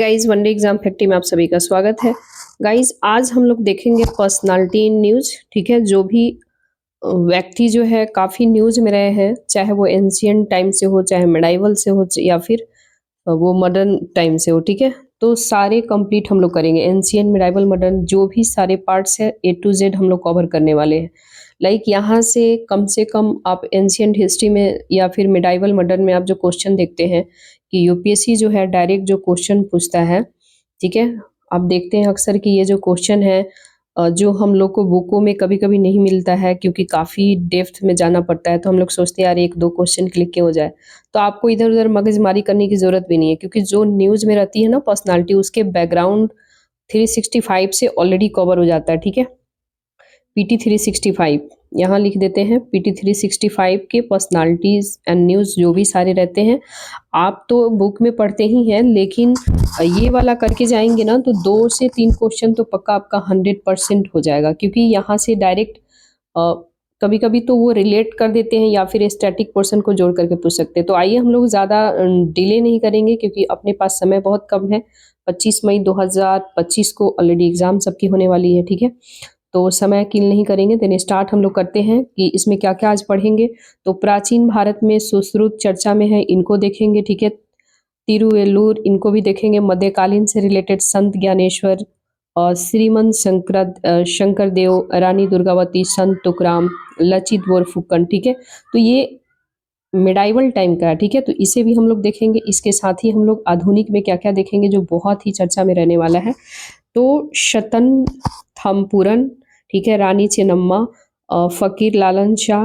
Guys, one day exam factory में आप सभी का स्वागत है। गाइस, आज हम लोग देखेंगे पर्सनालिटी इन न्यूज। ठीक है, जो भी व्यक्ति जो है काफी न्यूज में रहे हैं, चाहे वो एंशियंट टाइम से हो, चाहे मिडाइवल से हो, या फिर वो मॉडर्न टाइम से हो। ठीक है, तो सारे कंप्लीट हम लोग करेंगे, एंशियंट, मिडाइवल, मॉडर्न, जो भी सारे पार्ट्स है ए टू जेड हम लोग कवर करने वाले हैं। लाइक यहाँ से कम आप एंशियंट हिस्ट्री में या फिर मिडाइवल, मॉडर्न में आप जो क्वेश्चन देखते हैं कि यूपीएससी जो है डायरेक्ट जो क्वेश्चन पूछता है। ठीक है, आप देखते हैं अक्सर कि ये जो क्वेश्चन है जो हम लोग को बुकों में कभी कभी नहीं मिलता है, क्योंकि काफ़ी डेप्थ में जाना पड़ता है, तो हम लोग सोचते हैं यार एक दो क्वेश्चन क्लिक के हो जाए। तो आपको इधर उधर मगजमारी करने की ज़रूरत भी नहीं है, क्योंकि जो न्यूज़ में रहती है ना पर्सनालिटी, उसके बैकग्राउंड 365 से ऑलरेडी कवर हो जाता है। ठीक है, पीटी 365 यहाँ लिख देते हैं। पीटी 365 के पर्सनालिटीज एंड न्यूज़ जो भी सारे रहते हैं, आप तो बुक में पढ़ते ही हैं, लेकिन ये वाला करके जाएंगे ना तो 2 से 3 क्वेश्चन तो पक्का आपका 100% हो जाएगा, क्योंकि यहाँ से डायरेक्ट कभी कभी तो वो रिलेट कर देते हैं या फिर स्टैटिक पोर्शन को जोड़ करके पूछ सकते हैं। तो आइए हम लोग ज़्यादा डिले नहीं करेंगे, क्योंकि अपने पास समय बहुत कम है। 25 मई 2025 को ऑलरेडी एग्जाम सबकी होने वाली है। ठीक है, तो समय किल नहीं करेंगे, देन स्टार्ट हम लोग करते हैं कि इसमें क्या क्या आज पढ़ेंगे। तो प्राचीन भारत में सुश्रुत चर्चा में है, इनको देखेंगे। ठीक है, तिरुवेल्लूर, इनको भी देखेंगे। मध्यकालीन से रिलेटेड संत ज्ञानेश्वर और श्रीमंत शंकर देव, रानी दुर्गावती, संत तुकाराम, लचित बोरफुकन। ठीक है, तो ये मिडाइवल टाइम का है। ठीक है, तो इसे भी हम लोग देखेंगे। इसके साथ ही हम लोग आधुनिक में क्या क्या देखेंगे जो बहुत ही चर्चा में रहने वाला है। तो शतन थम्पुरन, ठीक है, रानी चेन्नम्मा, फकीर लालन शाह,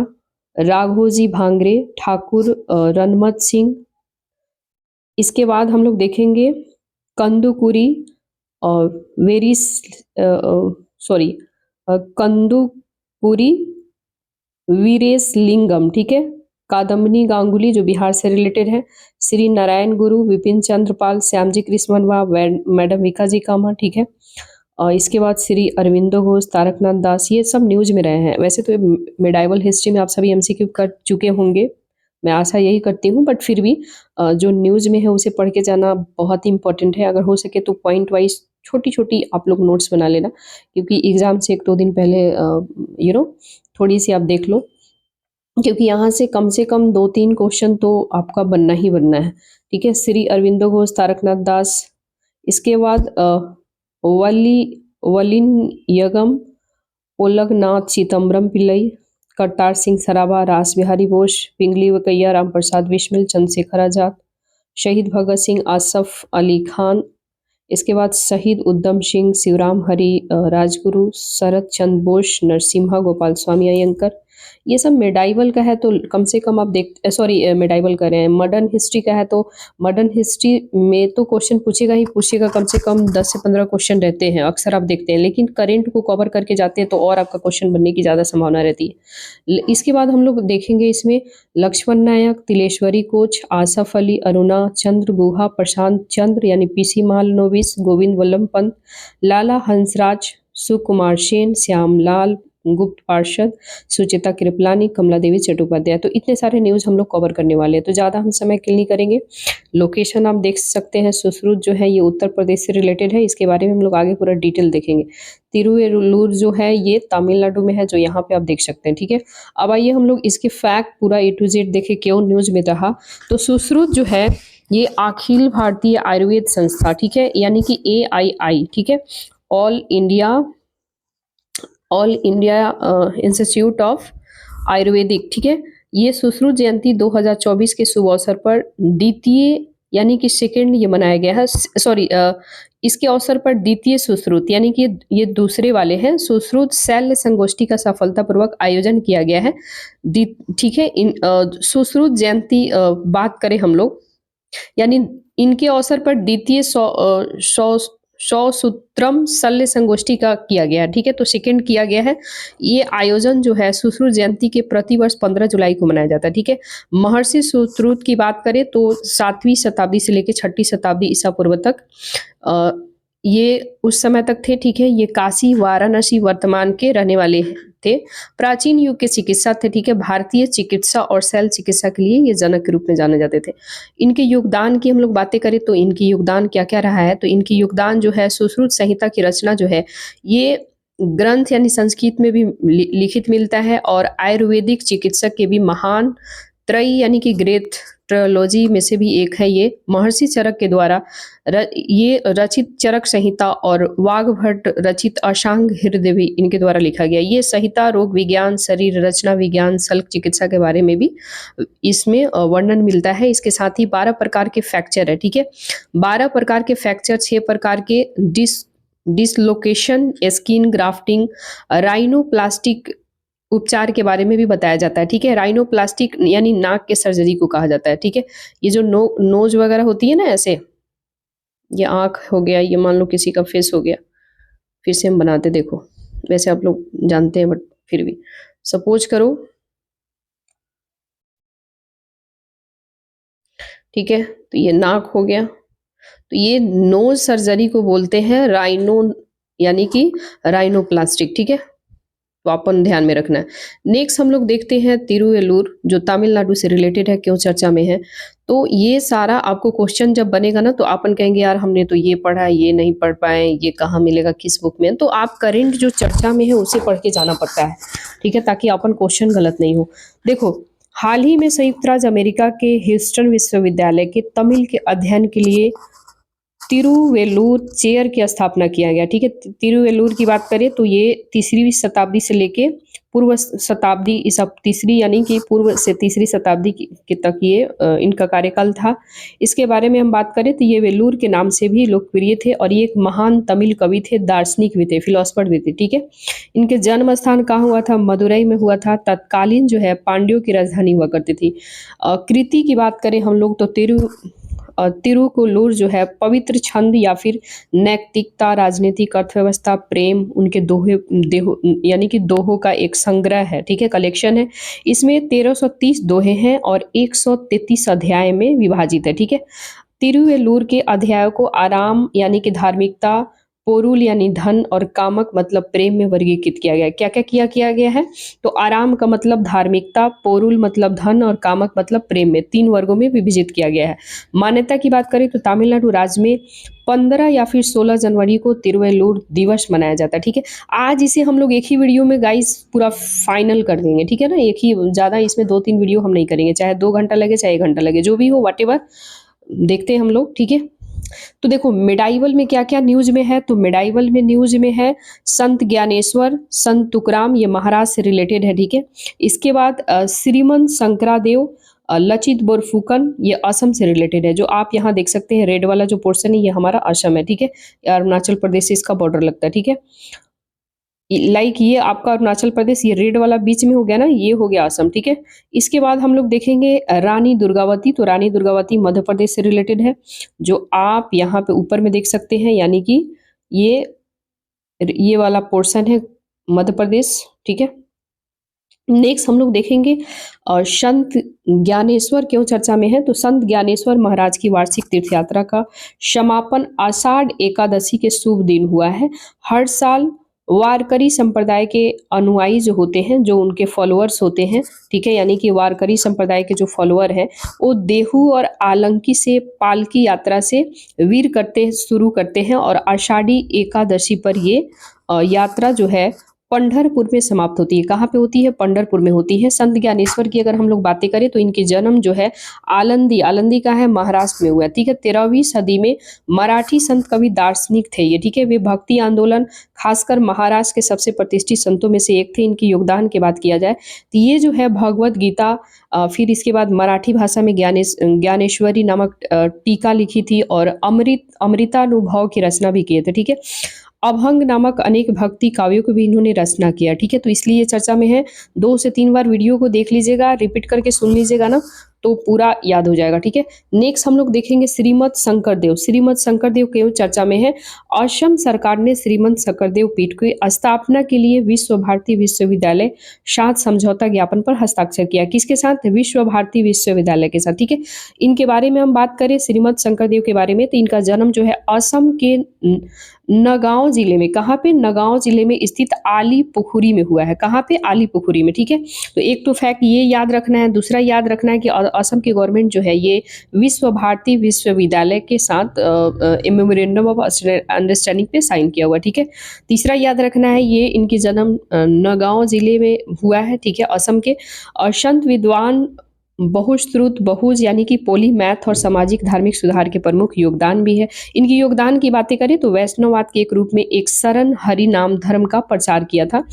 राघोजी भांगरे, ठाकुर रनमत सिंह। इसके बाद हम लोग देखेंगे कंदुकुरी और सॉरी कंदुकुरी वीरेशलिंगम। ठीक है, कादम्बिनी गांगुली जो बिहार से रिलेटेड है, श्री नारायण गुरु, विपिन चंद्र पाल, श्यामजी कृष्ण वर्मा, मैडम विकाजी कामा। ठीक है, और इसके बाद श्री अरविंदो घोष, तारकनाथ दास, ये सब न्यूज में रहे हैं। वैसे तो मिडाइवल हिस्ट्री में आप सभी एमसीक्यू कर चुके होंगे, मैं आशा यही करती हूँ, बट फिर भी जो न्यूज में है उसे पढ़ के जाना बहुत ही इंपॉर्टेंट है। अगर हो सके तो पॉइंट वाइज छोटी छोटी आप लोग नोट्स बना लेना, क्योंकि एग्जाम से 1-2 दिन पहले थोड़ी सी आप देख लो, क्योंकि यहाँ से कम 2-3 क्वेश्चन तो आपका बनना ही बनना है। ठीक है, श्री अरविंदो घोष, तारकनाथ दास। इसके बाद वलिन यगम, ओलगनाथ चिदम्बरम पिल्लई, करतार सिंह सराभा, रास बिहारी बोस, पिंगली वकैया, राम प्रसाद बिस्मिल, चंद्रशेखर आजाद, शहीद भगत सिंह, आसफ अली खान। इसके बाद शहीद उधम सिंह, शिवराम हरि राजगुरु, शरद चंद्र बोस, नरसिम्हा, गोपाल स्वामी अयंकर। ये सब मिडाइवल का है, तो कम से कम आप मिडाइवल कर रहे हैं। मॉडर्न हिस्ट्री का है, तो मॉडर्न हिस्ट्री में तो क्वेश्चन पूछेगा ही पूछेगा, कम से कम 10 से 15 क्वेश्चन रहते हैं, अक्सर आप देखते हैं। लेकिन करेंट को कवर करके जाते हैं तो और आपका क्वेश्चन बनने की ज़्यादा संभावना रहती है। इसके बाद हम लोग देखेंगे इसमें लक्ष्मण नायक, तिलेश्वरी कोच, आसफ अली, अरुणा चंद्र गुहा, प्रशांत चंद्र यानी पीसी महालनोबिस, गोविंद वल्लभ पंत, लाला हंसराज, सुकुमार सेन, श्यामलाल गुप्त पार्षद, सुचेता कृपलानी, कमला देवी चट्टोपाध्याय। तो इतने सारे न्यूज़ हम लोग कवर करने वाले हैं, तो ज़्यादा हम समय किल नहीं करेंगे। लोकेशन आप देख सकते हैं, सुश्रुत जो है ये उत्तर प्रदेश से रिलेटेड है, इसके बारे में हम लोग आगे पूरा डिटेल देखेंगे। तिरुवेल्लूर जो है ये तमिलनाडु में है, जो यहाँ पे आप देख सकते हैं। ठीक है, अब आइए हम लोग इसके फैक्ट पूरा A to Z देखें, क्यों न्यूज़ में रहा। तो सुश्रुत जो है ये अखिल भारतीय आयुर्वेद संस्था, ठीक है, यानी कि AII, ठीक है, all India institute of Ayurvedic. ठीक है, ये सुश्रुत जयंती 2024 के शुभ अवसर पर द्वितीय यानी कि सेकेंड ये मनाया गया है। इसके अवसर पर द्वितीय सुश्रुत यानी कि ये दूसरे वाले हैं, सुश्रुत शैल्य संगोष्ठी का सफलतापूर्वक आयोजन किया गया है। ठीक है, इन सुश्रुत जयंती बात करें हम लोग, यानी इनके अवसर पर द्वितीय सौसूत्रम शल्य संगोष्ठी का किया गया है। ठीक है, तो सेकेंड किया गया है। ये आयोजन जो है सुश्रुत जयंती के प्रतिवर्ष 15 जुलाई को मनाया जाता है। ठीक है, महर्षि सुश्रुत की बात करें तो 7वीं शताब्दी से लेकर 6ठी शताब्दी ईसा पूर्व तक ये उस समय तक थे, ठीक है। ये काशी वाराणसी वर्तमान के रहने वाले थे। प्राचीन युग के चिकित्सा थे, ठीक है। भारतीय चिकित्सा और शैल चिकित्सा के लिए ये जनक के रूप में जाने जाते थे। इनके योगदान की हम लोग बातें करें तो इनकी योगदान क्या क्या रहा है, तो इनकी योगदान जो है सुश्रुत संहिता की रचना जो है ये ग्रंथ यानी संस्कृत में भी लिखित मिलता है, और आयुर्वेदिक चिकित्सक के भी महान त्रयी यानी कि ग्रेट ट्रिलॉजी में से भी एक है। ये महर्षि चरक के द्वारा ये रचित चरक संहिता और वाग्भट रचित अष्टांग हृदय भी इनके द्वारा लिखा गया। ये संहिता रोग विज्ञान, शरीर रचना विज्ञान, शल्य चिकित्सा के बारे में भी इसमें वर्णन मिलता है। इसके साथ ही 12 प्रकार के फ्रैक्चर है, ठीक है। 12 प्रकार के फ्रैक्चर, 6 प्रकार के डिसलोकेशन, स्किन ग्राफ्टिंग, राइनोप्लास्टिक उपचार के बारे में भी बताया जाता है, ठीक है। राइनोप्लास्टिक यानी नाक के सर्जरी को कहा जाता है, ठीक है। ये जो नोज वगैरह होती है ना, ऐसे ये आँख हो गया, ये मान लो किसी का फेस हो गया, फिर से हम बनाते, देखो वैसे आप लोग जानते हैं बट फिर भी सपोज करो, ठीक है। तो ये नाक हो गया, तो ये नोज सर्जरी को बोलते हैं राइनो यानी कि राइनोप्लास्टिक, ठीक है। तो अपन ध्यान में रखना है। नेक्स्ट हम लोग देखते हैं तिरुवेल्लूर, जो तमिलनाडु से रिलेटेड है, क्यों चर्चा में है। तो ये सारा आपको क्वेश्चन जब बनेगा ना, तो अपन कहेंगे यार हमने तो ये पढ़ा, ये नहीं पढ़ पाए, ये कहाँ मिलेगा, किस बुक में। तो आप करेंट जो चर्चा में है उसे पढ़ के जाना पड़ता है, ठीक है, ताकि अपन क्वेश्चन गलत नहीं हो। देखो, हाल ही में संयुक्त राज्य अमेरिका के ह्यूस्टन विश्वविद्यालय के तमिल के अध्ययन के लिए तिरुवेल्लूर चेयर की स्थापना किया गया, ठीक है। तिरुवेल्लूर की बात करें तो ये तीसरी शताब्दी से लेके पूर्व शताब्दी, इस तीसरी यानी कि पूर्व से तीसरी शताब्दी के तक ये इनका कार्यकाल था। इसके बारे में हम बात करें तो ये वेल्लूर के नाम से भी लोकप्रिय थे, और ये एक महान तमिल कवि थे, दार्शनिक भी थे, फिलोसफर भी थे, ठीक है। इनके जन्म स्थान कहाँ हुआ था? मदुरई में हुआ था। तत्कालीन जो है पांड्यों की राजधानी हुआ करती थी। कृति की बात करें हम लोग तो तिरुकुल्लूर जो है पवित्र छंद या फिर नैतिकता, राजनीतिक, अर्थव्यवस्था, प्रेम, उनके दोहे देहो यानी कि दोहों का एक संग्रह है, ठीक है, कलेक्शन है। इसमें 1330 दोहे हैं और 133 अध्याय में विभाजित है, ठीक है। तिरुवेल्लूर के अध्यायों को आराम यानी कि धार्मिकता, पोरुल यानी धन, और कामक मतलब प्रेम में वर्गीकृत किया गया है। क्या क्या किया गया है? तो आराम का मतलब धार्मिकता, पोरुल मतलब धन, और कामक मतलब प्रेम में 3 वर्गों में विभाजित किया गया है। मान्यता की बात करें तो तमिलनाडु राज्य में 15 या फिर 16 जनवरी को तिरुवेल्लूर दिवस मनाया जाता है, ठीक है। आज इसे हम लोग एक ही वीडियो में गाइस पूरा फाइनल कर देंगे, ठीक है ना। एक ही, ज़्यादा इसमें 2-3 वीडियो हम नहीं करेंगे, चाहे 2 घंटा लगे चाहे 1 घंटा लगे, जो भी हो व्हाटएवर देखते हैं हम लोग, ठीक है। तो देखो मिडाइवल में क्या क्या न्यूज में है, तो मिडाइवल में न्यूज में है संत ज्ञानेश्वर, संत तुकाराम, ये महाराज से रिलेटेड है, ठीक है। इसके बाद श्रीमंत शंकरादेव, लचित बोरफुकन, ये असम से रिलेटेड है। जो आप यहाँ देख सकते हैं रेड वाला जो पोर्शन है, ये हमारा असम है, ठीक है। अरुणाचल प्रदेश से इसका बॉर्डर लगता है, ठीक है। लाइक ये आपका अरुणाचल प्रदेश, ये रेड वाला बीच में हो गया ना, ये हो गया असम, ठीक है। इसके बाद हम लोग देखेंगे रानी दुर्गावती, तो रानी दुर्गावती मध्य प्रदेश से रिलेटेड है, जो आप यहाँ पे ऊपर में देख सकते हैं, यानी कि ये वाला पोर्शन है मध्य प्रदेश, ठीक है। नेक्स्ट हम लोग देखेंगे संत ज्ञानेश्वर क्यों चर्चा में है, तो संत ज्ञानेश्वर महाराज की वार्षिक तीर्थ यात्रा का समापन आषाढ़ एकादशी के शुभ दिन हुआ है। हर साल वारकरी संप्रदाय के अनुयायी जो होते हैं, जो उनके फॉलोअर्स होते हैं, ठीक है, यानी कि वारकरी संप्रदाय के जो फॉलोअर हैं, वो देहू और आलंकी से पालकी यात्रा से वीर करते शुरू करते हैं, और आषाढ़ी एकादशी पर ये यात्रा जो है पंढरपुर में समाप्त होती है। कहाँ पे होती है? पंढरपुर में होती है। संत ज्ञानेश्वर की अगर हम लोग बातें करें तो इनकी जन्म जो है आलंदी का है, महाराष्ट्र में हुआ है, ठीक है। 13वीं सदी में मराठी संत कवि दार्शनिक थे ये, ठीक है। वे भक्ति आंदोलन खासकर महाराष्ट्र के सबसे प्रतिष्ठित संतों में से एक थे। इनकी योगदान की बात किया जाए तो ये जो है भगवत गीता, फिर इसके बाद मराठी भाषा में ज्ञानेश्वरी नामक टीका लिखी थी, और अमृतानुभव की रचना भी किए थे, ठीक है। अभंग नामक अनेक भक्ति काव्यों को भी इन्होंने रचना किया, ठीक है। तो इसलिए चर्चा में है। 2 से 3 बार वीडियो को देख लीजिएगा, रिपीट करके सुन लीजिएगा ना, तो पूरा याद हो जाएगा, ठीक है। नेक्स्ट हम लोग देखेंगे श्रीमद शंकरदेव। श्रीमद शंकरदेव क्यों चर्चा में है? असम सरकार ने श्रीमद शंकरदेव पीठ की स्थापना के लिए विश्व भारती विश्वविद्यालय साथ समझौता ज्ञापन पर हस्ताक्षर किया। किसके साथ? विश्व भारती विश्वविद्यालय के साथ, ठीक है। इनके बारे में हम बात करें श्रीमद शंकरदेव के बारे में, तो इनका जन्म जो है असम के नगांव जिले में, कहाँ पे? नगांव जिले में स्थित आलीपुखुरी में हुआ है। कहाँ पे? आलीपुखुरी में, ठीक है। तो एक तो फैक्ट ये याद रखना है। दूसरा याद रखना है कि असम की गवर्नमेंट जो है ये विश्व भारती विश्वविद्यालय के साथ मेमोरेंडम ऑफ अंडरस्टैंडिंग पे साइन किया हुआ, ठीक है। तीसरा याद रखना है ये इनकी जन्म नगांव जिले में हुआ है, ठीक है, असम के। और संत विद्वान बहुश्रुत बहुज यानी कि पॉलीमैथ और सामाजिक धार्मिक सुधार के प्रमुख योगदान भी है। इनकी योगदान की बातें करें तो वैष्णववाद के एक रूप में एक शरण हरि नाम धर्म का प्रचार किया था।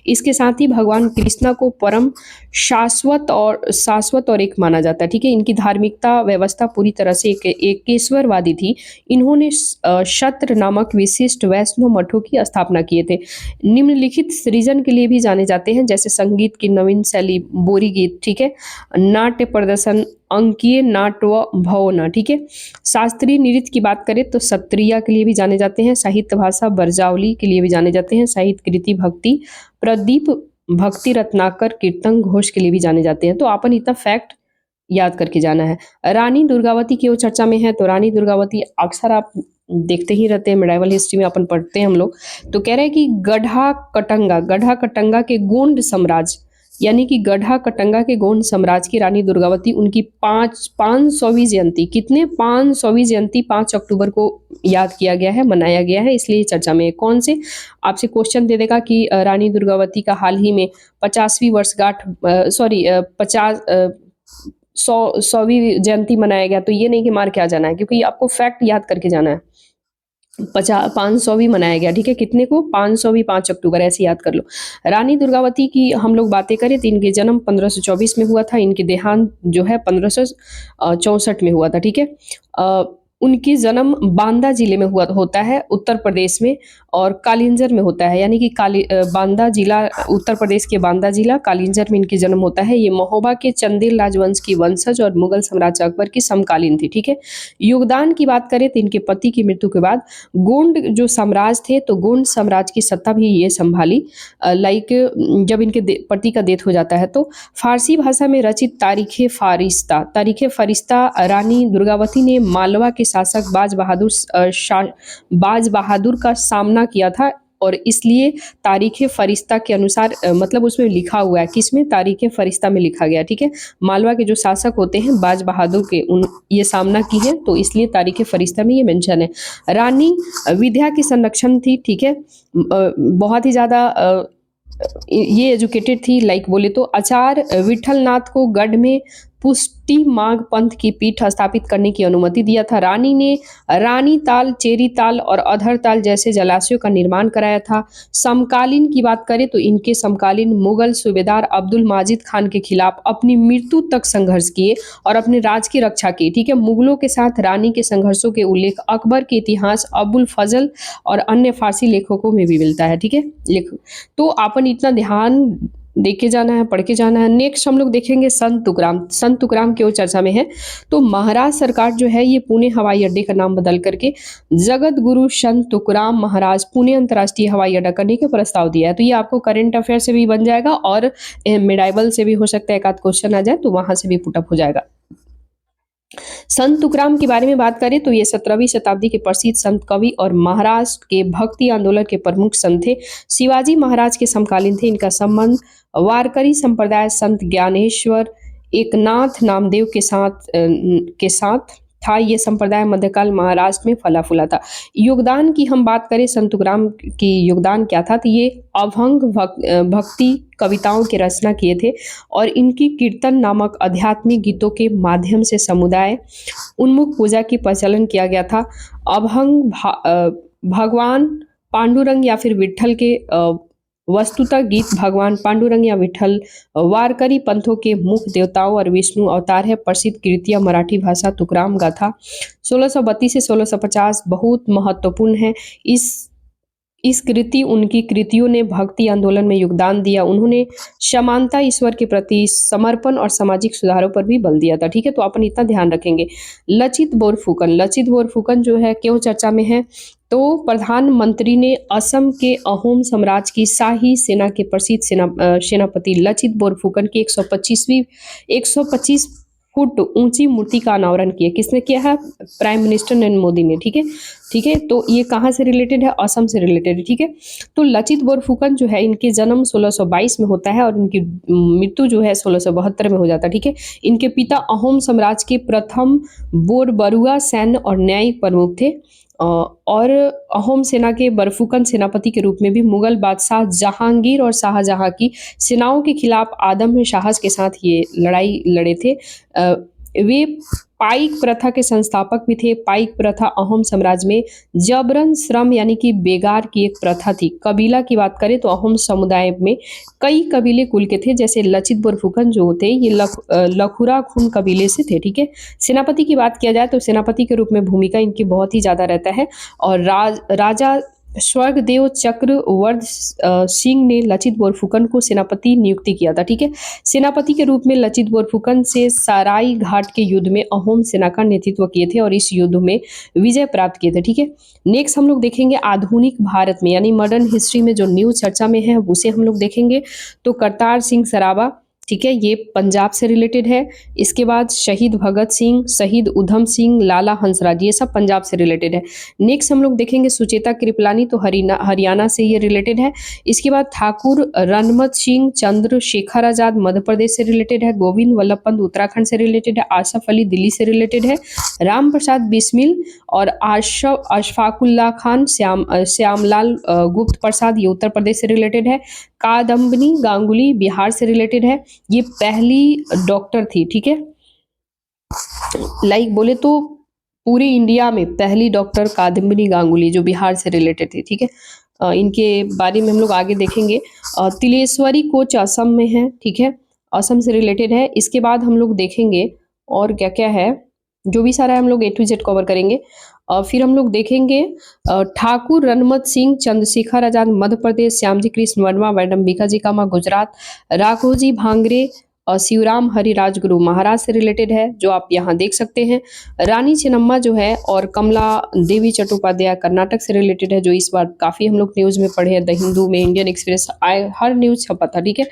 इसके साथ ही भगवान कृष्णा को परम शाश्वत और एक माना जाता है, ठीक है। इनकी धार्मिकता व्यवस्था पूरी तरह से एकेश्वरवादी थी। इन्होंने शत्र नामक विशिष्ट वैष्णव मठों की स्थापना किए थे। निम्नलिखित सृजन के लिए भी जाने जाते हैं, जैसे संगीत की नवीन शैली बोरी गीत, ठीक है, नाट्य प्रदर्शन, अंकीय नाट्य व भवना, ठीक है। शास्त्रीय नृत्य की बात करें तो सत्रिया के लिए भी जाने जाते हैं। साहित्य भाषा बरजावली के लिए भी जाने जाते हैं। साहित्य कृति भक्ति प्रदीप भक्ति रत्नाकर कीर्तन घोष के लिए भी जाने जाते हैं। तो अपन इतना फैक्ट याद करके जाना है। रानी दुर्गावती क्यों चर्चा में है? तो रानी दुर्गावती अक्सर आप देखते ही रहते हैं, मेडाइवल हिस्ट्री में अपन पढ़ते हैं हम लोग। तो कह रहे हैं कि गढ़ा कटंगा के गोंड साम्राज्य यानी कि गढ़ा कटंगा के गोंड साम्राज्य की रानी दुर्गावती उनकी 500वीं जयंती, कितने 500वीं जयंती 5 अक्टूबर को याद किया गया है, मनाया गया है, इसलिए चर्चा में है। कौन से? आपसे क्वेश्चन दे देगा कि रानी दुर्गावती का हाल ही में 50वीं वर्षगांठ 100वीं जयंती मनाया गया। तो ये नहीं कि मार के आ जाना है, क्योंकि आपको फैक्ट याद करके जाना है। 500वीं मनाया गया, ठीक है। कितने को? 500वीं, 5 अक्टूबर, ऐसे याद कर लो। रानी दुर्गावती की हम लोग बातें करें तो इनके जन्म 1524 में हुआ था। इनके देहांत जो है 1564 में हुआ था, ठीक है। उनकी जन्म बांदा जिले में होता है उत्तर प्रदेश में, और कालिंजर में होता है, यानी कि बांदा जिला, उत्तर प्रदेश के बांदा जिला कालिंजर में इनकी जन्म होता है। ये महोबा के चंदेल राजवंश की वंशज और मुगल साम्राज्य अकबर की समकालीन थी, ठीक है। योगदान की बात करें तो इनके पति की मृत्यु के बाद गोंड जो साम्राज्य थे, तो गोंड साम्राज्य की सत्ता भी ये संभाली। लाइक जब इनके पति का डेथ हो जाता है तो फारसी भाषा में रचित तारीख फरिश्ता रानी दुर्गावती ने मालवा के शासक बाज बहादुर का सामना किया था, और इसलिए तारीख फरिश्ता के अनुसार मतलब उसमें लिखा हुआ है, किसमें? तारीख फरिश्ता में लिखा गया, ठीक है। मालवा के जो शासक होते हैं बाज बहादुर के, ये सामना की है, तो इसलिए तारीख फरिश्ता में ये मेंशन है। रानी विद्या की संरक्षण थी, ठीक है। बहुत ही ज़्यादा ये एजुकेटेड थी। लाइक बोले तो आचार्य विठलनाथ को गढ़ में पुष्टि माघ पंथ की पीठ स्थापित करने की अनुमति दिया था। रानी ने रानी ताल, चेरी ताल और अधर ताल जैसे जलाशयों का निर्माण कराया था। समकालीन की बात करें तो इनके समकालीन मुगल सूबेदार अब्दुल माजिद खान के खिलाफ अपनी मृत्यु तक संघर्ष किए और अपने राज की रक्षा की, ठीक है। मुगलों के साथ रानी के संघर्षों के उल्लेख अकबर के इतिहास, अबुल फजल और अन्य फारसी लेखकों में भी मिलता है, ठीक है। तो अपन इतना ध्यान देख के जाना है, पढ़ के जाना है। नेक्स्ट हम लोग देखेंगे संत तुकाराम क्यों चर्चा में है? तो महाराज सरकार जो है ये पुणे हवाई अड्डे का नाम बदल करके जगत गुरु संत तुकाराम महाराज पुणे अंतर्राष्ट्रीय हवाई अड्डा करने का प्रस्ताव दिया है। तो ये आपको करंट अफेयर से भी बन जाएगा और मेडाइवल से भी हो सकता है एक आध क्वेश्चन आ जाए, तो वहां से भी पुटअप हो जाएगा। संत तुकाराम के बारे में बात करें तो ये 17वीं शताब्दी के प्रसिद्ध संत कवि और महाराष्ट्र के भक्ति आंदोलन के प्रमुख संत थे। शिवाजी महाराज के समकालीन थे। इनका संबंध वारकरी संप्रदाय संत ज्ञानेश्वर एकनाथ नामदेव के साथ था। ये संप्रदाय मध्यकाल महाराष्ट्र में फला फूला था। योगदान की हम बात करें, संत तुकाराम की योगदान क्या था? तो ये अभंग भक्ति कविताओं की रचना किए थे और इनकी कीर्तन नामक आध्यात्मिक गीतों के माध्यम से समुदाय उन्मुख पूजा की प्रचलन किया गया था। अभंग भगवान पांडुरंग या फिर विट्ठल के वस्तुतः गीत भगवान पांडुरंग या विठल वारकरी पंथों के मुख्य देवताओं और विष्णु अवतार है। प्रसिद्ध कृतियां मराठी भाषा तुकाराम गाथा 1632 से 1650 बहुत महत्वपूर्ण है। इस कृति उनकी कृतियों ने भक्ति आंदोलन में योगदान दिया। उन्होंने समानता, ईश्वर के प्रति समर्पण और सामाजिक सुधारों पर भी बल दिया था। ठीक है, तो अपन इतना ध्यान रखेंगे। लचित बोरफुकन, लचित बोरफुकन जो है क्यों चर्चा में है, तो प्रधानमंत्री ने असम के अहोम साम्राज्य की शाही सेना के प्रसिद्ध सेनापति लचित बोरफुकन की 125 फुट ऊंची मूर्ति का अनावरण किया। किसने किया है? प्राइम मिनिस्टर नरेंद्र मोदी ने। ठीक है, ठीक है, तो ये कहाँ से रिलेटेड है? असम से रिलेटेड है। ठीक है, तो लचित बोरफुकन जो है, इनके जन्म 1622 में होता है और इनकी मृत्यु जो है 1672 में हो जाता है। ठीक है, इनके पिता अहोम साम्राज्य के प्रथम बोरबरुआ सैन्य और न्यायिक प्रमुख थे और अहोम सेना के बरफुकन सेनापति के रूप में भी मुगल बादशाह जहांगीर और शाहजहां की सेनाओं के खिलाफ आदम्य साहस के साथ ये लड़ाई लड़े थे। वे पाइक प्रथा के संस्थापक भी थे। पाइक प्रथा अहोम साम्राज्य में जबरन श्रम यानी कि बेगार की एक प्रथा थी। कबीला की बात करें तो अहोम समुदाय में कई कबीले कुल के थे, जैसे लचित बोरफुकन जो थे ये लखुरा खून कबीले से थे। ठीक है, सेनापति की बात किया जाए तो सेनापति के रूप में भूमिका इनकी बहुत ही ज्यादा रहता है और राजा स्वर्गदेव चक्रवर्ती सिंह ने लचित बोरफुकन को सेनापति नियुक्ति किया था। ठीक है, सेनापति के रूप में लचित बोरफुकन से सराय घाट के युद्ध में अहोम सेना का नेतृत्व किए थे और इस युद्ध में विजय प्राप्त किए थे। ठीक है, नेक्स्ट हम लोग देखेंगे आधुनिक भारत में यानी मॉडर्न हिस्ट्री में जो न्यूज चर्चा में है उसे हम लोग देखेंगे। तो करतार सिंह सराबा, ठीक है, ये पंजाब से रिलेटेड है। इसके बाद शहीद भगत सिंह, शहीद उधम सिंह, लाला हंसराज, ये सब पंजाब से रिलेटेड है। नेक्स्ट हम लोग देखेंगे सुचेता कृपलानी, तो हरियाणा से ये रिलेटेड है। इसके बाद ठाकुर रणमत सिंह चंद्रशेखर आजाद मध्य प्रदेश से रिलेटेड है। गोविंद वल्लभ पंत उत्तराखंड से रिलेटेड है। आसफ अली दिल्ली से रिलेटेड है। राम प्रसाद बिस्मिल और अशफाकुल्ला खान, श्यामलाल गुप्त प्रसाद, ये उत्तर प्रदेश से रिलेटेड है। कादम्बिनी गांगुली बिहार से रिलेटेड है। ये पहली डॉक्टर थी। ठीक है, लाइक बोले तो पूरे इंडिया में पहली डॉक्टर कादम्बिनी गांगुली जो बिहार से रिलेटेड थी। ठीक है, इनके बारे में हम लोग आगे देखेंगे। तिलेश्वरी कोच असम में है। ठीक है, असम से रिलेटेड है। इसके बाद हम लोग देखेंगे और क्या क्या है, जो भी सारा हम लोग A to Z कवर करेंगे। फिर हम लोग देखेंगे ठाकुर रणमत सिंह चंद्रशेखर आजाद मध्य प्रदेश, श्यामजी कृष्ण वर्मा वैडम्बिका जी कामा गुजरात, राघोजी भांगरे और शिवराम हरि राजगुरु महाराज से रिलेटेड है, जो आप यहाँ देख सकते हैं। रानी चेन्नम्मा जो है और कमला देवी चट्टोपाध्याय कर्नाटक से रिलेटेड है, जो इस बार काफ़ी हम लोग न्यूज़ में पढ़े हैं। द हिंदू में, इंडियन एक्सप्रेस, हर न्यूज़ छपा था। ठीक है,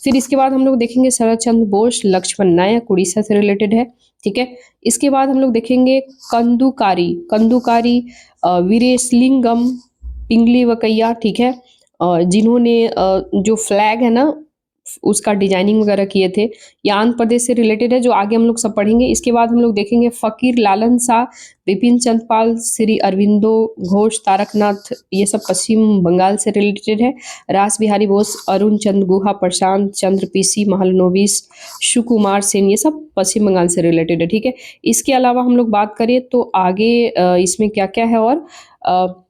फिर इसके बाद हम लोग देखेंगे शरद चंद्र बोस लक्ष्मण नायक उड़ीसा से रिलेटेड है। ठीक है, इसके बाद हम लोग देखेंगे कंदुकारी वीरेशलिंगम पिंगली वकैया। ठीक है, जिन्होंने जो फ्लैग है ना उसका डिजाइनिंग वगैरह किए थे। ये आंध्र प्रदेश से रिलेटेड है, जो आगे हम लोग सब पढ़ेंगे। इसके बाद हम लोग देखेंगे फकीर लालन शाह, विपिन चंद्र पाल, श्री अरविंदो घोष, तारकनाथ, ये सब पश्चिम बंगाल से रिलेटेड है। रास बिहारी बोस, अरुण चंद्र गुहा, प्रशांत चंद्र पीसी, महालनोबिस, सुकुमार सेन, ये सब पश्चिम बंगाल से रिलेटेड है। ठीक है, इसके अलावा हम लोग बात करें तो आगे इसमें क्या क्या है, और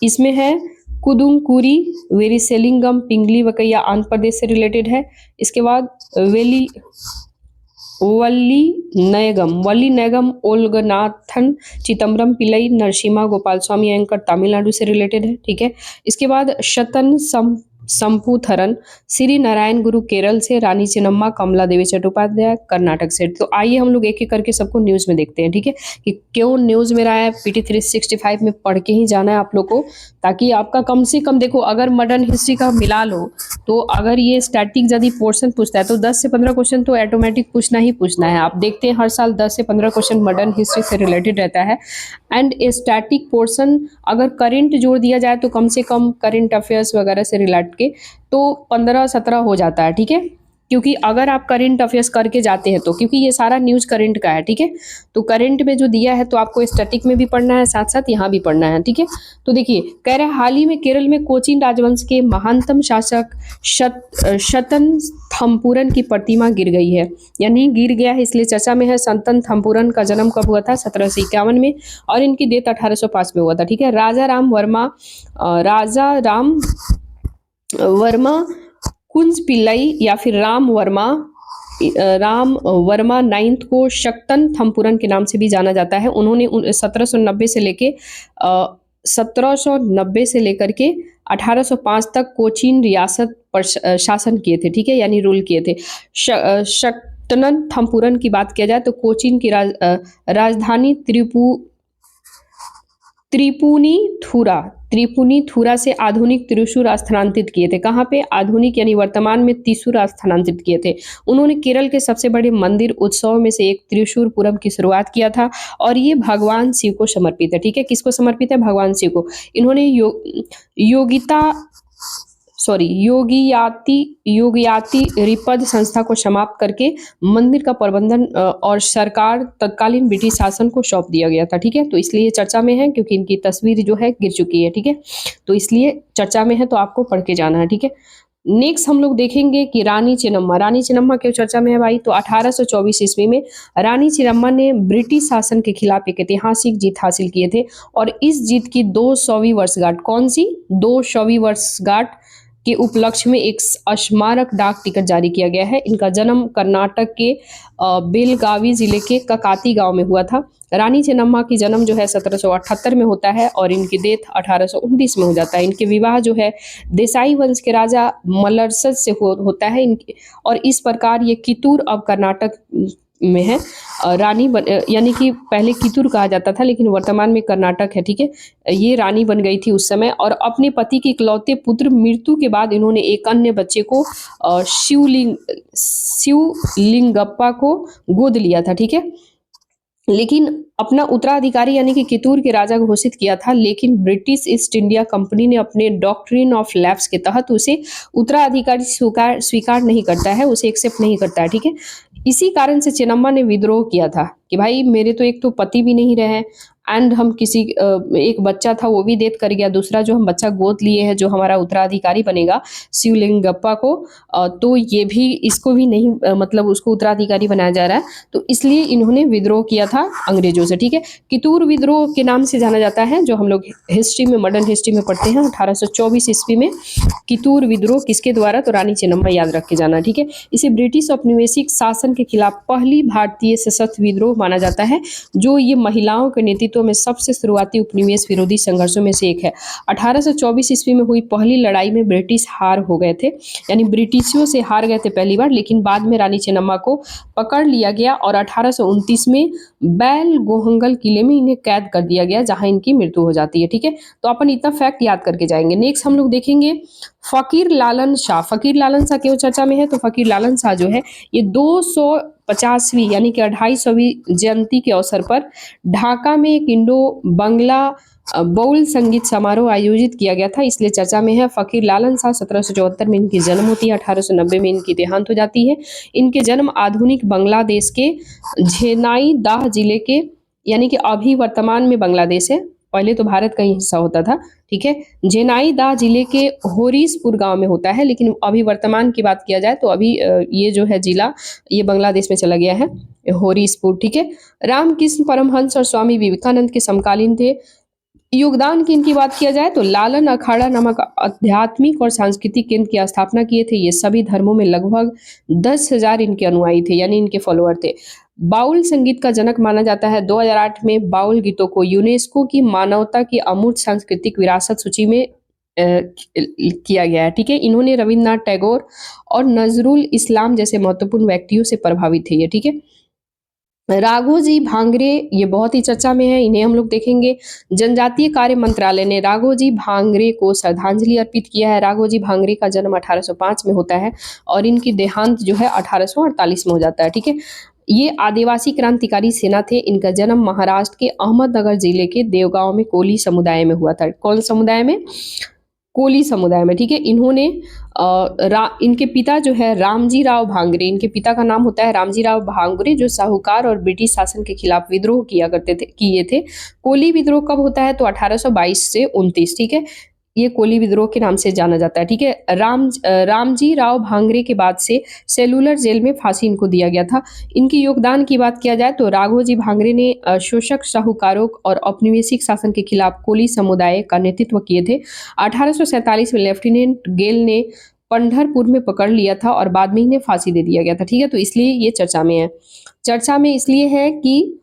इसमें है कुदुमकुरी वेरिसेलिंगम पिंगली वकैया आंध्र प्रदेश से रिलेटेड है। इसके बाद वल्ली नयगम ओल्गनाथन चिदम्बरम पिल्लई नरसिम्हा गोपाल स्वामी एंकर तमिलनाडु से रिलेटेड है। ठीक है, इसके बाद शतन संपूथरन श्री नारायण गुरु केरल से, रानी चेन्नम्मा कमला देवी चट्टोपाध्याय कर्नाटक से। तो आइए हम लोग एक एक करके सबको न्यूज़ में देखते हैं। ठीक है, कि क्यों न्यूज़ में रहा है। PT 365 में पढ़ के ही जाना है आप लोग को, ताकि आपका कम से कम, देखो अगर मॉडर्न हिस्ट्री का मिला लो तो अगर ये स्टैटिक यदि पोर्शन पूछता है तो 10 से 15 क्वेश्चन तो ऑटोमेटिक पूछना ही पूछना है। आप देखते हैं हर साल 10 से 15 क्वेश्चन मॉडर्न हिस्ट्री से रिलेटेड रहता है। एंड स्टैटिक पोर्शन अगर करंट जोड़ दिया जाए तो कम से कम करंट अफेयर्स वगैरह से रिलेट के तो 15-17 हो जाता है। ठीक है, क्योंकि अगर आप करंट अफेयर्स करके जाते हैं तो, क्योंकि ये सारा न्यूज करंट का है। ठीक है, तो करंट में जो दिया है तो आपको स्टैटिक में भी पढ़ना है, साथ साथ यहाँ भी पढ़ना है। ठीक है, तो देखिए कह रहे हैं हाल ही में केरल में कोचिन राजवंश के महानतम शासक शतन थम्पुरन की प्रतिमा गिर गई है, यानी गिर गया है इसलिए चर्चा में है। शतन थम्पुरन का जन्म कब हुआ था? 1751 में, और इनकी डेथ 1805 में हुआ था। ठीक है, राजा राम वर्मा कुंज पिल्लई या फिर राम वर्मा 9th को शक्तन थम्पुरन के नाम से भी जाना जाता है। उन्होंने 1790 से लेके 1790 से लेकर के 1805 तक कोचीन रियासत पर शासन किए थे, ठीक है, यानी रूल किए थे। शक्तनन थम्पुरन की बात किया जाए तो कोचीन की राजधानी त्रिपुनिथुरा त्रिपुनिथुरा से आधुनिक त्रिशूर स्थानांतरित किए थे। कहाँ पे? आधुनिक यानी वर्तमान में त्रिशूर स्थानांतरित किए थे। उन्होंने केरल के सबसे बड़े मंदिर उत्सव में से एक त्रिशूरपुरम की शुरुआत किया था और ये भगवान शिव को समर्पित है, ठीक है। किसको समर्पित है? भगवान शिव को। इन्होंने योगियाति रिपद संस्था को समाप्त करके मंदिर का प्रबंधन और सरकार तत्कालीन ब्रिटिश शासन को सौंप दिया गया था, ठीक है। तो इसलिए चर्चा में है क्योंकि इनकी तस्वीर जो है गिर चुकी है, ठीक है। तो इसलिए चर्चा में है, तो आपको पढ़ के जाना है, ठीक है। नेक्स्ट हम लोग देखेंगे कि रानी चेन्नम्मा क्यों चर्चा में है भाई? तो 1824 ईस्वी में रानी चेन्नम्मा ने ब्रिटिश शासन के खिलाफ एक ऐतिहासिक जीत हासिल किए थे और इस जीत की 200वीं वर्षगांठ, कौन सी 200वीं वर्षगांठ के उपलक्ष्य में एक स्मारक डाक टिकट जारी किया गया है। इनका जन्म कर्नाटक के बेलगावी जिले के ककाती गांव में हुआ था। रानी चेन्नम्मा की जन्म जो है 1778 में होता है और इनकी डेथ 1829 में हो जाता है। इनके विवाह जो है देसाई वंश के राजा मलरसद से होता है और इस प्रकार ये कितूर अब कर्नाटक में है। यानी कि पहले कितूर कहा जाता था लेकिन वर्तमान में कर्नाटक है, ठीक है। ये रानी बन गई थी उस समय और अपने पति के इकलौते पुत्र मृत्यु के बाद इन्होंने एक अन्य बच्चे को शिवलिंगप्पा को गोद लिया था, ठीक है। लेकिन अपना उत्तराधिकारी यानी कि कितूर के राजा घोषित किया था, लेकिन ब्रिटिश ईस्ट इंडिया कंपनी ने अपने डॉक्ट्रिन ऑफ लैप्स के तहत उसे उत्तराधिकारी स्वीकार नहीं करता है, उसे एक्सेप्ट नहीं करता है, ठीक है। इसी कारण से चेन्नम्मा ने विद्रोह किया था कि भाई मेरे तो एक तो पति भी नहीं रहे एंड हम एक बच्चा था वो भी डेथ कर गया, दूसरा जो हम बच्चा गोद लिए हैं जो हमारा उत्तराधिकारी बनेगा शिवलिंगप्पा को, तो ये भी इसको भी नहीं मतलब उसको उत्तराधिकारी बनाया जा रहा है, तो इसलिए इन्होंने विद्रोह किया था अंग्रेजों से, ठीक है। कितूर विद्रोह के नाम से जाना जाता है, जो हम लोग हिस्ट्री में मॉडर्न हिस्ट्री में पढ़ते हैं। 1824 ईस्वी में कितूर विद्रोह किसके द्वारा? तो रानी चेन्नम्मा, याद रख के जाना, ठीक है। इसे ब्रिटिश औपनिवेशिक शासन के खिलाफ पहली भारतीय सशस्त्र विद्रोह माना जाता है, जो ये महिलाओं के नेतृत्व में सबसे शुरुआती उपनिवेश विरोधी संघर्षों में से एक है। 1824 ईस्वी में हुई पहली लड़ाई में ब्रिटिश हार हो गए थे, यानी ब्रिटिशों से हार गए थे पहली बार, लेकिन बाद में रानी चेन्नम्मा को पकड़ लिया गया और 1829 में बैल गोहंगल किले में इन्हें कैद कर दिया गया, जहां इनकी मृत्यु हो जाती है, ठीक है। तो अपन इतना फैक्ट याद करके जाएंगे। नेक्स्ट हम लोग देखेंगे फकीर लालन शाह। फकीर लालन शाह क्यों चर्चा में है? तो फकीर लालन शाह जो है ये 250वीं यानी कि 250वीं जयंती के अवसर पर ढाका में एक इंडो बंगला बाउल संगीत समारोह आयोजित किया गया था, इसलिए चर्चा में है। फकीर लालन शाह 1774 में इनकी जन्म होती है, 1890 में इनकी देहांत हो जाती है। इनके जन्म आधुनिक बांग्लादेश के झेनाइदाह जिले के, यानी कि अभी वर्तमान में बांग्लादेश है, पहले तो भारत का ही हिस्सा होता था, ठीक है। झेनाइदाह जिले के होरीसपुर गांव में होता है, लेकिन अभी वर्तमान की बात किया जाए तो अभी ये जो है जिला ये बांग्लादेश में चला गया है, होरीसपुर, ठीक है। रामकृष्ण परमहंस और स्वामी विवेकानंद के समकालीन थे। योगदान की इनकी बात किया जाए तो लालन अखाड़ा नामक आध्यात्मिक और सांस्कृतिक केंद्र की स्थापना किए थे। ये सभी धर्मों में लगभग 10,000 इनके अनुयायी थे, यानी इनके फॉलोअर थे। बाउल संगीत का जनक माना जाता है। 2008 में बाउल गीतों को यूनेस्को की मानवता की अमूर्त सांस्कृतिक विरासत सूची में किया गया है, ठीक है। इन्होंने रविन्द्रनाथ टैगोर और नजरुल इस्लाम जैसे महत्वपूर्ण व्यक्तियों से प्रभावित थे ये, ठीक है। राघोजी भांगरे ये बहुत ही चर्चा में है, इन्हें हम लोग देखेंगे। जनजातीय कार्य मंत्रालय ने राघोजी भांगरे को श्रद्धांजलि अर्पित किया है। राघोजी भांगरे का जन्म 1805 में होता है और इनकी देहांत जो है 1848 में हो जाता है, ठीक है। ये आदिवासी क्रांतिकारी सेना थे। इनका जन्म महाराष्ट्र के अहमदनगर जिले के देवगांव में कोली समुदाय में हुआ था। कौन समुदाय में? कोली समुदाय में, ठीक है। इन्होंने इनके पिता जो है रामजी राव भांगरे, इनके पिता का नाम होता है रामजी राव भांगरे, जो साहूकार और ब्रिटिश शासन के खिलाफ विद्रोह किए थे। कोली विद्रोह कब होता है? तो 1822 से 29, ठीक है। ये कोली विद्रोह के नाम से जाना जाता है, ठीक है। रामजी राव भांगरे के बाद से सेलुलर जेल में फांसी इनको दिया गया था। इनके योगदान की बात किया जाए तो राघोजी भांगरे ने शोषक साहूकारों और औपनिवेशिक शासन के खिलाफ कोली समुदाय का नेतृत्व किए थे। 1847 में लेफ्टिनेंट गेल ने पंढरपुर में पकड़ लिया था और बाद में इन्हें फांसी दे दिया गया था, ठीक है। तो इसलिए ये चर्चा में है। चर्चा में इसलिए है कि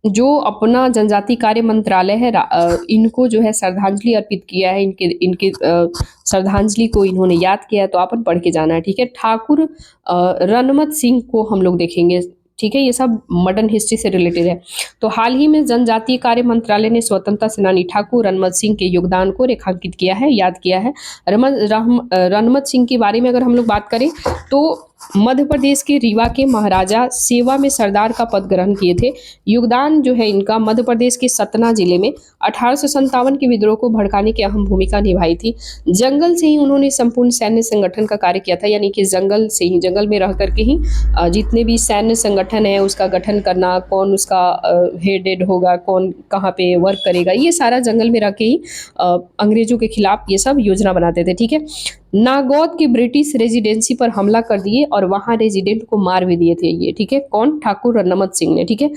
जो अपना जनजाति कार्य मंत्रालय है इनको जो है श्रद्धांजलि अर्पित किया है, इनके इनके श्रद्धांजलि को इन्होंने याद किया है, तो अपन पढ़ के जाना है, ठीक है। ठाकुर रनमत सिंह को हम लोग देखेंगे, ठीक है। ये सब मॉडर्न हिस्ट्री से रिलेटेड है। तो हाल ही में जनजातीय कार्य मंत्रालय ने स्वतंत्रता सेनानी ठाकुर रनमत सिंह के योगदान को रेखांकित किया है, याद किया है। रनमत सिंह के बारे में अगर हम लोग बात करें तो मध्य प्रदेश के रीवा के महाराजा सेवा में सरदार का पद ग्रहण किए थे। योगदान जो है इनका मध्य प्रदेश के सतना जिले में 1857 के विद्रोह को भड़काने की अहम भूमिका निभाई थी। जंगल से ही उन्होंने संपूर्ण सैन्य संगठन का कार्य किया था, यानी कि जंगल से ही, जंगल में रह करके ही जितने भी सैन्य संगठन है उसका गठन करना, कौन उसका हेडेड होगा, कौन कहाँ पे वर्क करेगा, ये सारा जंगल में रह के ही अंग्रेजों के खिलाफ ये सब योजना बनाते थे, ठीक है। नागौद के ब्रिटिश रेजिडेंसी पर हमला कर दिए और वहां रेजिडेंट को मार भी दिए थे ये, ठीक है। कौन? ठाकुर रनमत सिंह ने, ठीक है।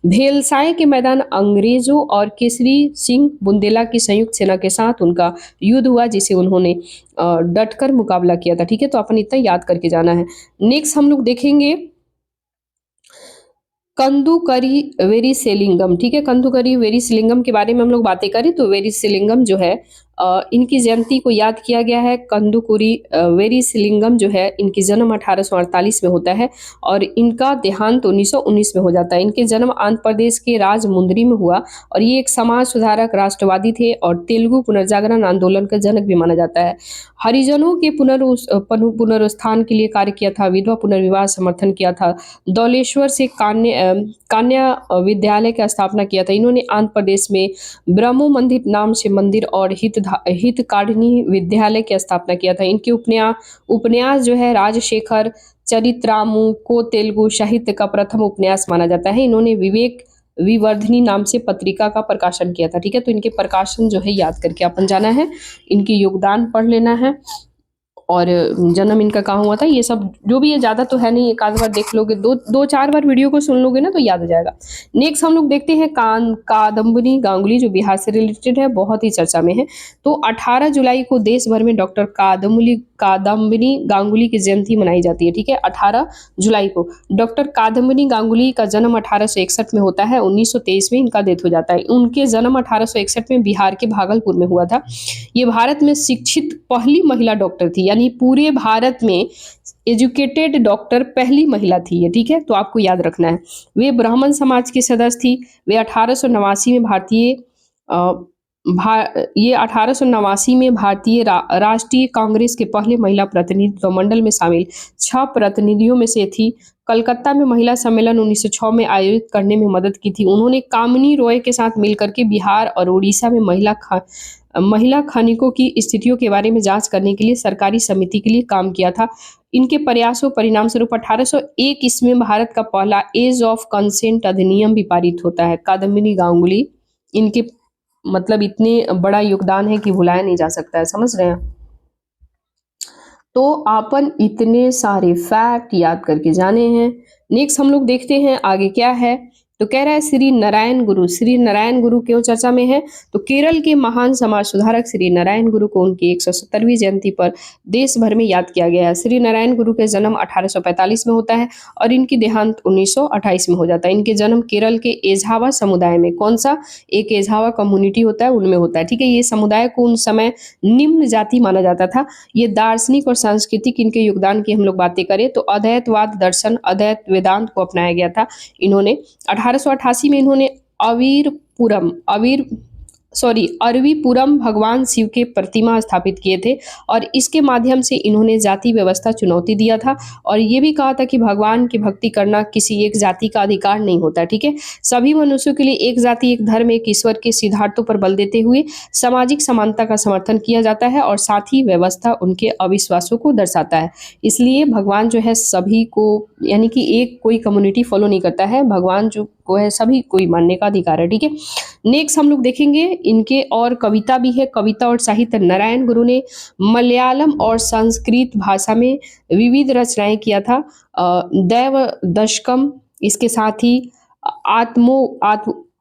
भेलसाए के मैदान अंग्रेजों और केसरी सिंह बुंदेला की संयुक्त सेना के साथ उनका युद्ध हुआ, जिसे उन्होंने डटकर मुकाबला किया था, ठीक है। तो अपन इतना याद करके जाना है। नेक्स्ट हम लोग देखेंगे कंदुकरी वेरिसेलिंगम, ठीक है। कंदुकरी वेरिसेलिंगम के बारे में हम लोग बातें करें तो वेरिसेलिंगम जो है इनकी जयंती को याद किया गया है। कंदुकुरी वेरिसेलिंगम जो है इनकी जन्म 1848 में होता है और इनका देहांत 1919 में हो जाता है। इनके जन्म आंध्र प्रदेश के राजमुंदरी में हुआ और ये एक समाज सुधारक राष्ट्रवादी थे और तेलुगु पुनर्जागरण आंदोलन का जनक भी माना जाता है। हरिजनों के पुनरुत्थान के लिए कार्य किया था, विधवा पुनर्विवाह समर्थन किया था, दौलेश्वर से कन्या विद्यालय की स्थापना किया था। इन्होंने आंध्र प्रदेश में ब्रह्मो मंदिर नाम से मंदिर और हितकारिणी विद्यालय की स्थापना किया था। इनके उपन्यास जो है राजशेखर चरित्रामू को तेलुगु साहित्य का प्रथम उपन्यास माना जाता है। इन्होंने विवेक विवर्धनी नाम से पत्रिका का प्रकाशन किया था, ठीक है। तो इनके प्रकाशन जो है याद करके अपन जाना है, इनके योगदान पढ़ लेना है और जन्म इनका कहाँ हुआ था, ये सब जो भी है, ज़्यादा तो है नहीं, एक आध बार देख लोगे, दो चार बार वीडियो को सुन लोगे ना तो याद हो जाएगा। नेक्स्ट हम लोग देखते हैं कादम्बनी गांगुली, जो बिहार से रिलेटेड है, बहुत ही चर्चा में है। तो 18 जुलाई को देश भर में डॉक्टर कादम्बनी गांगुली की जयंती मनाई जाती है, ठीक है। 18 जुलाई को डॉक्टर कादम्बनी गांगुली का जन्म 1861 में होता है, 1923 में इनका डेथ हो जाता है। उनके जन्म 1861 में बिहार के भागलपुर में हुआ था। ये भारत में शिक्षित पहली महिला डॉक्टर थी, यानी पूरे भारत में एजुकेटेड डॉक्टर पहली महिला थी ये, ठीक है। तो आपको याद रखना है। वे ब्राह्मण समाज की सदस्य थी। वे 1889 में ये 1889 में भारतीय राष्ट्रीय कांग्रेस के पहले महिला प्रतिनिधित्व मंडल में शामिल 6 प्रतिनिधियों में से थी। कलकत्ता में महिला सम्मेलन 1906 में आयोजित करने में मदद की थी। उन्होंने कामिनी रॉय के साथ मिलकर के बिहार और उड़ीसा में महिला खनिकों की स्थितियों के बारे में जांच करने के लिए सरकारी समिति के लिए काम किया था। इनके प्रयासों परिणाम स्वरूप 1801 ईस्वी में भारत का पहला एज ऑफ कंसेंट अधिनियम भी पारित होता है। कादम्बिनी गांगुली, इनके मतलब इतने बड़ा योगदान है कि भुलाया नहीं जा सकता है, समझ रहे हैं। तो आपन इतने सारे फैक्ट याद करके जाने हैं। नेक्स्ट हम लोग देखते हैं आगे क्या है। तो कह रहा है श्री नारायण गुरु। श्री नारायण गुरु क्यों चर्चा में है? तो केरल के महान समाज सुधारक श्री नारायण गुरु को उनकी 170वीं जयंती पर देश भर में याद किया गया है। श्री नारायण गुरु के जन्म 1845 में होता है और इनकी देहांत 1928 में हो जाता है। इनके जन्म केरल के एझावा समुदाय में, कौन सा? एक एझावा कम्युनिटी होता है, उनमें होता है, ठीक है। ये समुदाय को उन समय निम्न जाति माना जाता था। ये दार्शनिक और सांस्कृतिक इनके योगदान की हम लोग बातें करें तो अद्वैतवाद दर्शन, अद्वैत वेदांत को अपनाया गया था। इन्होंने 1888 में इन्होंने अरवीपुरम भगवान शिव के प्रतिमा स्थापित किए थे और इसके माध्यम से इन्होंने जाति व्यवस्था चुनौती दिया था और ये भी कहा था कि भगवान की भक्ति करना किसी एक जाति का अधिकार नहीं होता, ठीक है। सभी मनुष्यों के लिए एक जाति एक धर्म एक ईश्वर के सिद्धांतों पर बल देते हुए सामाजिक समानता का समर्थन किया जाता है और साथ ही व्यवस्था उनके अविश्वासों को दर्शाता है। इसलिए भगवान जो है सभी को, यानी कि एक कोई कम्युनिटी फॉलो नहीं करता है, भगवान जो को है सभी कोई मानने का अधिकार है, ठीक है। नेक्स्ट हम लोग देखेंगे इनके और कविता भी है, कविता और साहित्य। नारायण गुरु ने मलयालम और संस्कृत भाषा में विविध रचनाएं किया था। दैव दशकम, इसके साथ ही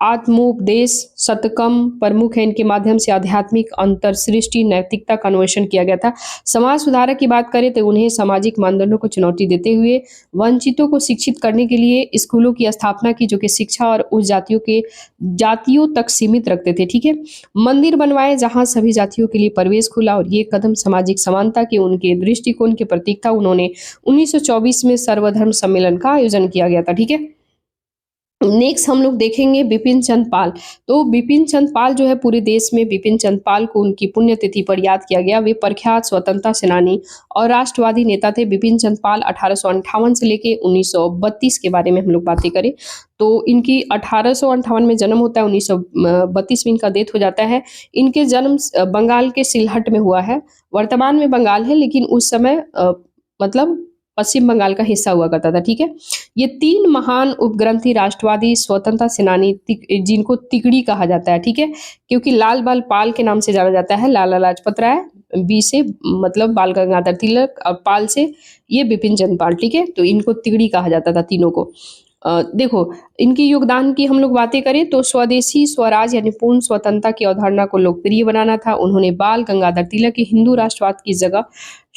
आत्मोपदेश शतकम प्रमुख है। इनके माध्यम से आध्यात्मिक अंतर्सृष्टि नैतिकता का अन्वेषण किया गया था। समाज सुधारक की बात करें तो उन्हें सामाजिक मानदंडों को चुनौती देते हुए वंचितों को शिक्षित करने के लिए स्कूलों की स्थापना की, जो कि शिक्षा और उस जातियों तक सीमित रखते थे। ठीक है, मंदिर बनवाए जहां सभी जातियों के लिए प्रवेश खुला, और ये कदम सामाजिक समानता के उनके दृष्टिकोण के प्रतीक था। उन्होंने 1924 में सर्वधर्म सम्मेलन का आयोजन किया गया था। ठीक है, नेक्स्ट हम लोग देखेंगे बिपिन चंद्र पाल। तो बिपिन चंद्र पाल जो है, पूरे देश में बिपिन चंद्र पाल को उनकी पुण्यतिथि पर याद किया गया। वे प्रख्यात स्वतंत्रता सेनानी और राष्ट्रवादी नेता थे। बिपिन चंद्र पाल 1858 से लेके 1932 के बारे में हम लोग बातें करें तो इनकी 1858 में जन्म होता है, 1932 में इनका डेथ हो जाता है। इनके जन्म बंगाल के सिलहट में हुआ है। वर्तमान में बंगाल है, लेकिन उस समय मतलब पश्चिम बंगाल का हिस्सा हुआ करता था। ठीक है, ये तीन महान उपग्रंथी राष्ट्रवादी स्वतंत्रता सेनानी जिनको तिगड़ी कहा जाता है। ठीक है, क्योंकि लाल बाल पाल के नाम से जाना जाता है, लाला लाजपत राय, बी से मतलब बाल गंगाधर तिलक, और पाल से ये बिपिन चंद्र पाल। ठीक है, तो इनको तिगड़ी कहा जाता था तीनों को। देखो, इनकी योगदान की हम लोग बातें करें तो स्वदेशी स्वराज यानी पूर्ण स्वतंत्रता की अवधारणा को लोकप्रिय बनाना था। उन्होंने बाल गंगाधर तिलक के हिंदू राष्ट्रवाद की जगह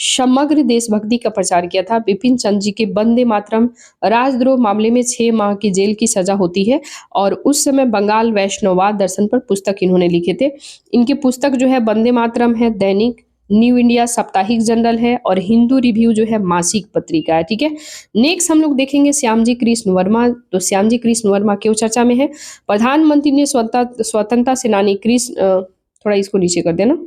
समग्र देशभक्ति का प्रचार किया था। बिपिन चंद्र जी के वंदे मातरम राजद्रोह मामले में 6 माह की जेल की सजा होती है, और उस समय बंगाल वैष्णववाद दर्शन पर पुस्तक इन्होंने लिखे थे। इनकी पुस्तक जो है वंदे मातरम है, दैनिक न्यू इंडिया साप्ताहिक जर्नल है, और हिंदू रिव्यू जो है मासिक पत्रिका है। ठीक है, नेक्स्ट हम लोग देखेंगे श्यामजी कृष्ण वर्मा। तो श्यामजी कृष्ण वर्मा क्यों चर्चा में है? प्रधानमंत्री ने स्वतंत्रता सेनानी कृष्ण थोड़ा इसको नीचे कर देना।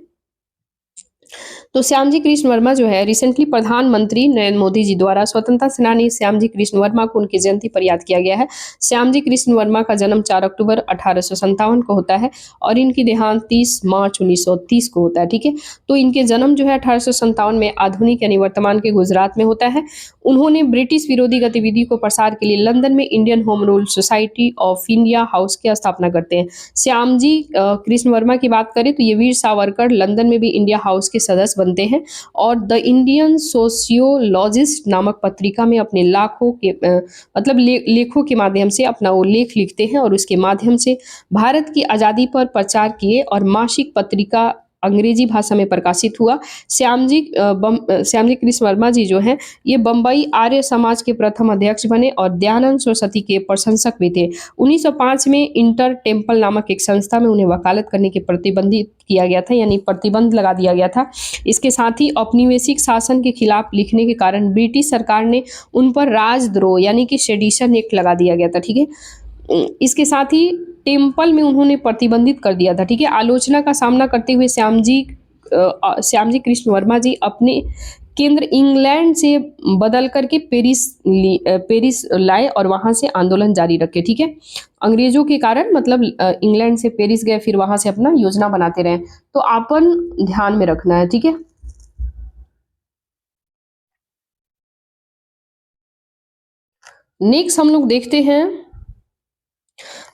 तो श्यामजी कृष्ण वर्मा जो है, रिसेंटली प्रधानमंत्री नरेंद्र मोदी जी द्वारा स्वतंत्रता सेनानी श्यामजी कृष्ण वर्मा को उनकी जयंती पर याद किया गया है। श्यामजी कृष्ण वर्मा का जन्म 4 अक्टूबर 1857 को होता है, और इनकी देहांत 30 मार्च 1930 को होता है। ठीक है, तो इनके जन्म जो है 1857 में आधुनिक यानी वर्तमान के गुजरात में होता है। उन्होंने ब्रिटिश विरोधी गतिविधि को प्रसार के लिए लंदन में Indian home rule society of India house की स्थापना करते हैं। श्यामजी कृष्ण वर्मा की बात करें तो ये वीर सावरकर लंदन में भी इंडिया हाउस के सदस्य बनते हैं, और द इंडियन सोशियोलॉजिस्ट नामक पत्रिका में अपने लाखों के मतलब लेखों के माध्यम से अपना वो लेख लिखते हैं, और उसके माध्यम से भारत की आज़ादी पर प्रचार किए, और मासिक पत्रिका अंग्रेजी भाषा में प्रकाशित हुआ। श्यामजी कृष्ण वर्मा जी जो हैं, ये बम्बई आर्य समाज के प्रथम अध्यक्ष बने, और दयानंद सरस्वती के प्रशंसक भी थे। 1905 में इंटर टेम्पल नामक एक संस्था में उन्हें वकालत करने के प्रतिबंधित किया गया था, यानी प्रतिबंध लगा दिया गया था। इसके साथ ही औपनिवेशिक शासन के खिलाफ लिखने के कारण ब्रिटिश सरकार ने उन पर राजद्रोह यानी कि सेडिशन एक्ट लगा दिया गया था। ठीक है, इसके साथ ही टेम्पल में उन्होंने प्रतिबंधित कर दिया था। ठीक है, आलोचना का सामना करते हुए श्यामजी कृष्ण वर्मा जी अपने केंद्र इंग्लैंड से बदल करके पेरिस लाए, और वहां से आंदोलन जारी रखे। ठीक है, अंग्रेजों के कारण मतलब इंग्लैंड से पेरिस गए, फिर वहां से अपना योजना बनाते रहे, तो आपन ध्यान में रखना है। ठीक है, नेक्स्ट हम लोग देखते हैं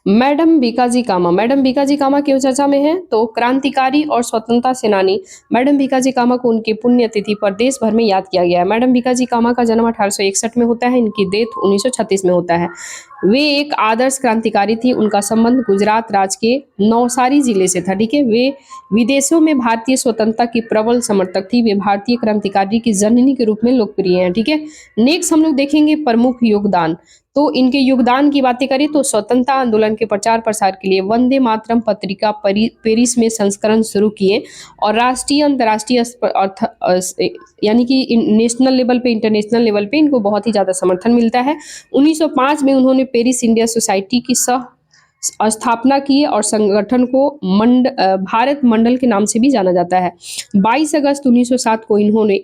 मैडम भीकाजी कामा। मैडम भीकाजी कामा क्यों चर्चा में है? तो क्रांतिकारी और स्वतंत्रता सेनानी मैडम भीकाजी कामा को उनकी पुण्यतिथि पर देश भर में याद किया गया है। मैडम भीकाजी कामा का जन्म 1861 में होता है, इनकी डेथ 1936 में होता है। वे एक आदर्श क्रांतिकारी थी। उनका संबंध गुजरात राज्य के नवसारी जिले से था। ठीक है, वे विदेशों में भारतीय स्वतंत्रता की प्रबल समर्थक थी। वे भारतीय क्रांतिकारी की जननी के रूप में लोकप्रिय हैं। ठीक है, नेक्स्ट हम लोग देखेंगे प्रमुख योगदान। तो इनके योगदान की बातें करें तो स्वतंत्रता आंदोलन के प्रचार प्रसार के लिए वंदे मातरम पत्रिका पेरिस में संस्करण शुरू किए, और राष्ट्रीय अंतर्राष्ट्रीय यानी कि नेशनल लेवल पे इंटरनेशनल लेवल पे इनको बहुत ही ज़्यादा समर्थन मिलता है। 1905 में उन्होंने पेरिस इंडिया सोसाइटी की स्थापना की, और संगठन को भारत मंडल के नाम से भी जाना जाता है। 22 अगस्त 1907 को इन्होंने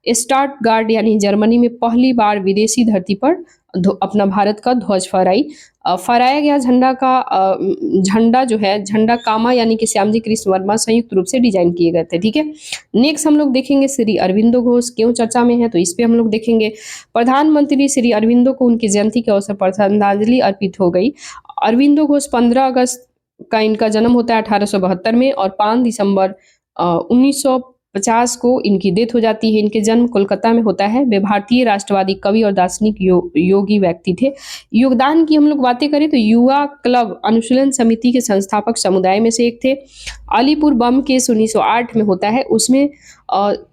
स्टार्टगार्ड यानी जर्मनी में पहली बार विदेशी धरती पर अपना भारत का ध्वज फहराया गया। झंडा जो है झंडा कामा यानी कि श्यामजी कृष्ण वर्मा संयुक्त रूप से डिजाइन किए गए थे। ठीक है, नेक्स्ट हम लोग देखेंगे श्री अरविंदो घोष क्यों चर्चा में है, तो इस पे हम लोग देखेंगे प्रधानमंत्री श्री अरविंदो को उनकी जयंती के अवसर पर श्रद्धांजलि अर्पित हो गई। अरविंदो घोष 15 अगस्त का इनका जन्म होता है 1872 में, और 5 दिसंबर 19 50 को इनकी डेथ हो जाती है। इनके जन्म कोलकाता में होता है। वे भारतीय राष्ट्रवादी कवि और दार्शनिक योगी व्यक्ति थे। योगदान की हम लोग बातें करें तो युवा क्लब अनुशीलन समिति के संस्थापक समुदाय में से एक थे। अलीपुर बम केस 1908 में होता है, उसमें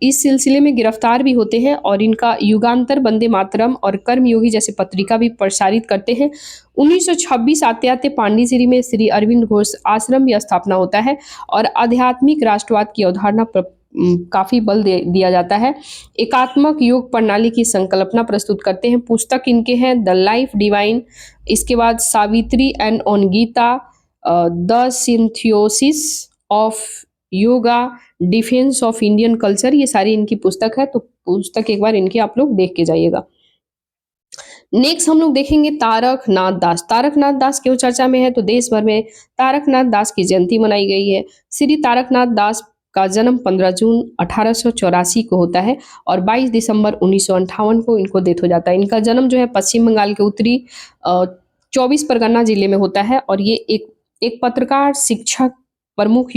इस सिलसिले में गिरफ्तार भी होते हैं और इनका युगांतर, वंदे मातरम और कर्मयोगी जैसे पत्रिका भी प्रसारित करते हैं। 1926 आते आते पांडिचेरी में श्री अरविंद घोष आश्रम की स्थापना होता है और आध्यात्मिक राष्ट्रवाद की अवधारणा काफी बल दिया जाता है। एकात्मक योग प्रणाली की संकल्पना प्रस्तुत करते हैं। पुस्तक इनके हैं द लाइफ डिवाइन, इसके बाद Savitri and on Gita, the synthesis of yoga, defence of Indian culture, ये सारी इनकी पुस्तक है। तो पुस्तक एक बार इनकी आप लोग देख के जाइएगा। नेक्स्ट हम लोग देखेंगे तारकनाथ दास। तारकनाथ दास क्यों चर्चा में है, तो देश भर में तारकनाथ दास की जयंती मनाई गई है। श्री तारकनाथ दास का जन्म 15 जून 1884 को होता है और 22 दिसंबर 1958 को इनको डेथ हो जाता है। इनका जन्म जो है पश्चिम बंगाल के उत्तरी 24 परगना जिले में होता है और ये एक पत्रकार, शिक्षक, प्रमुख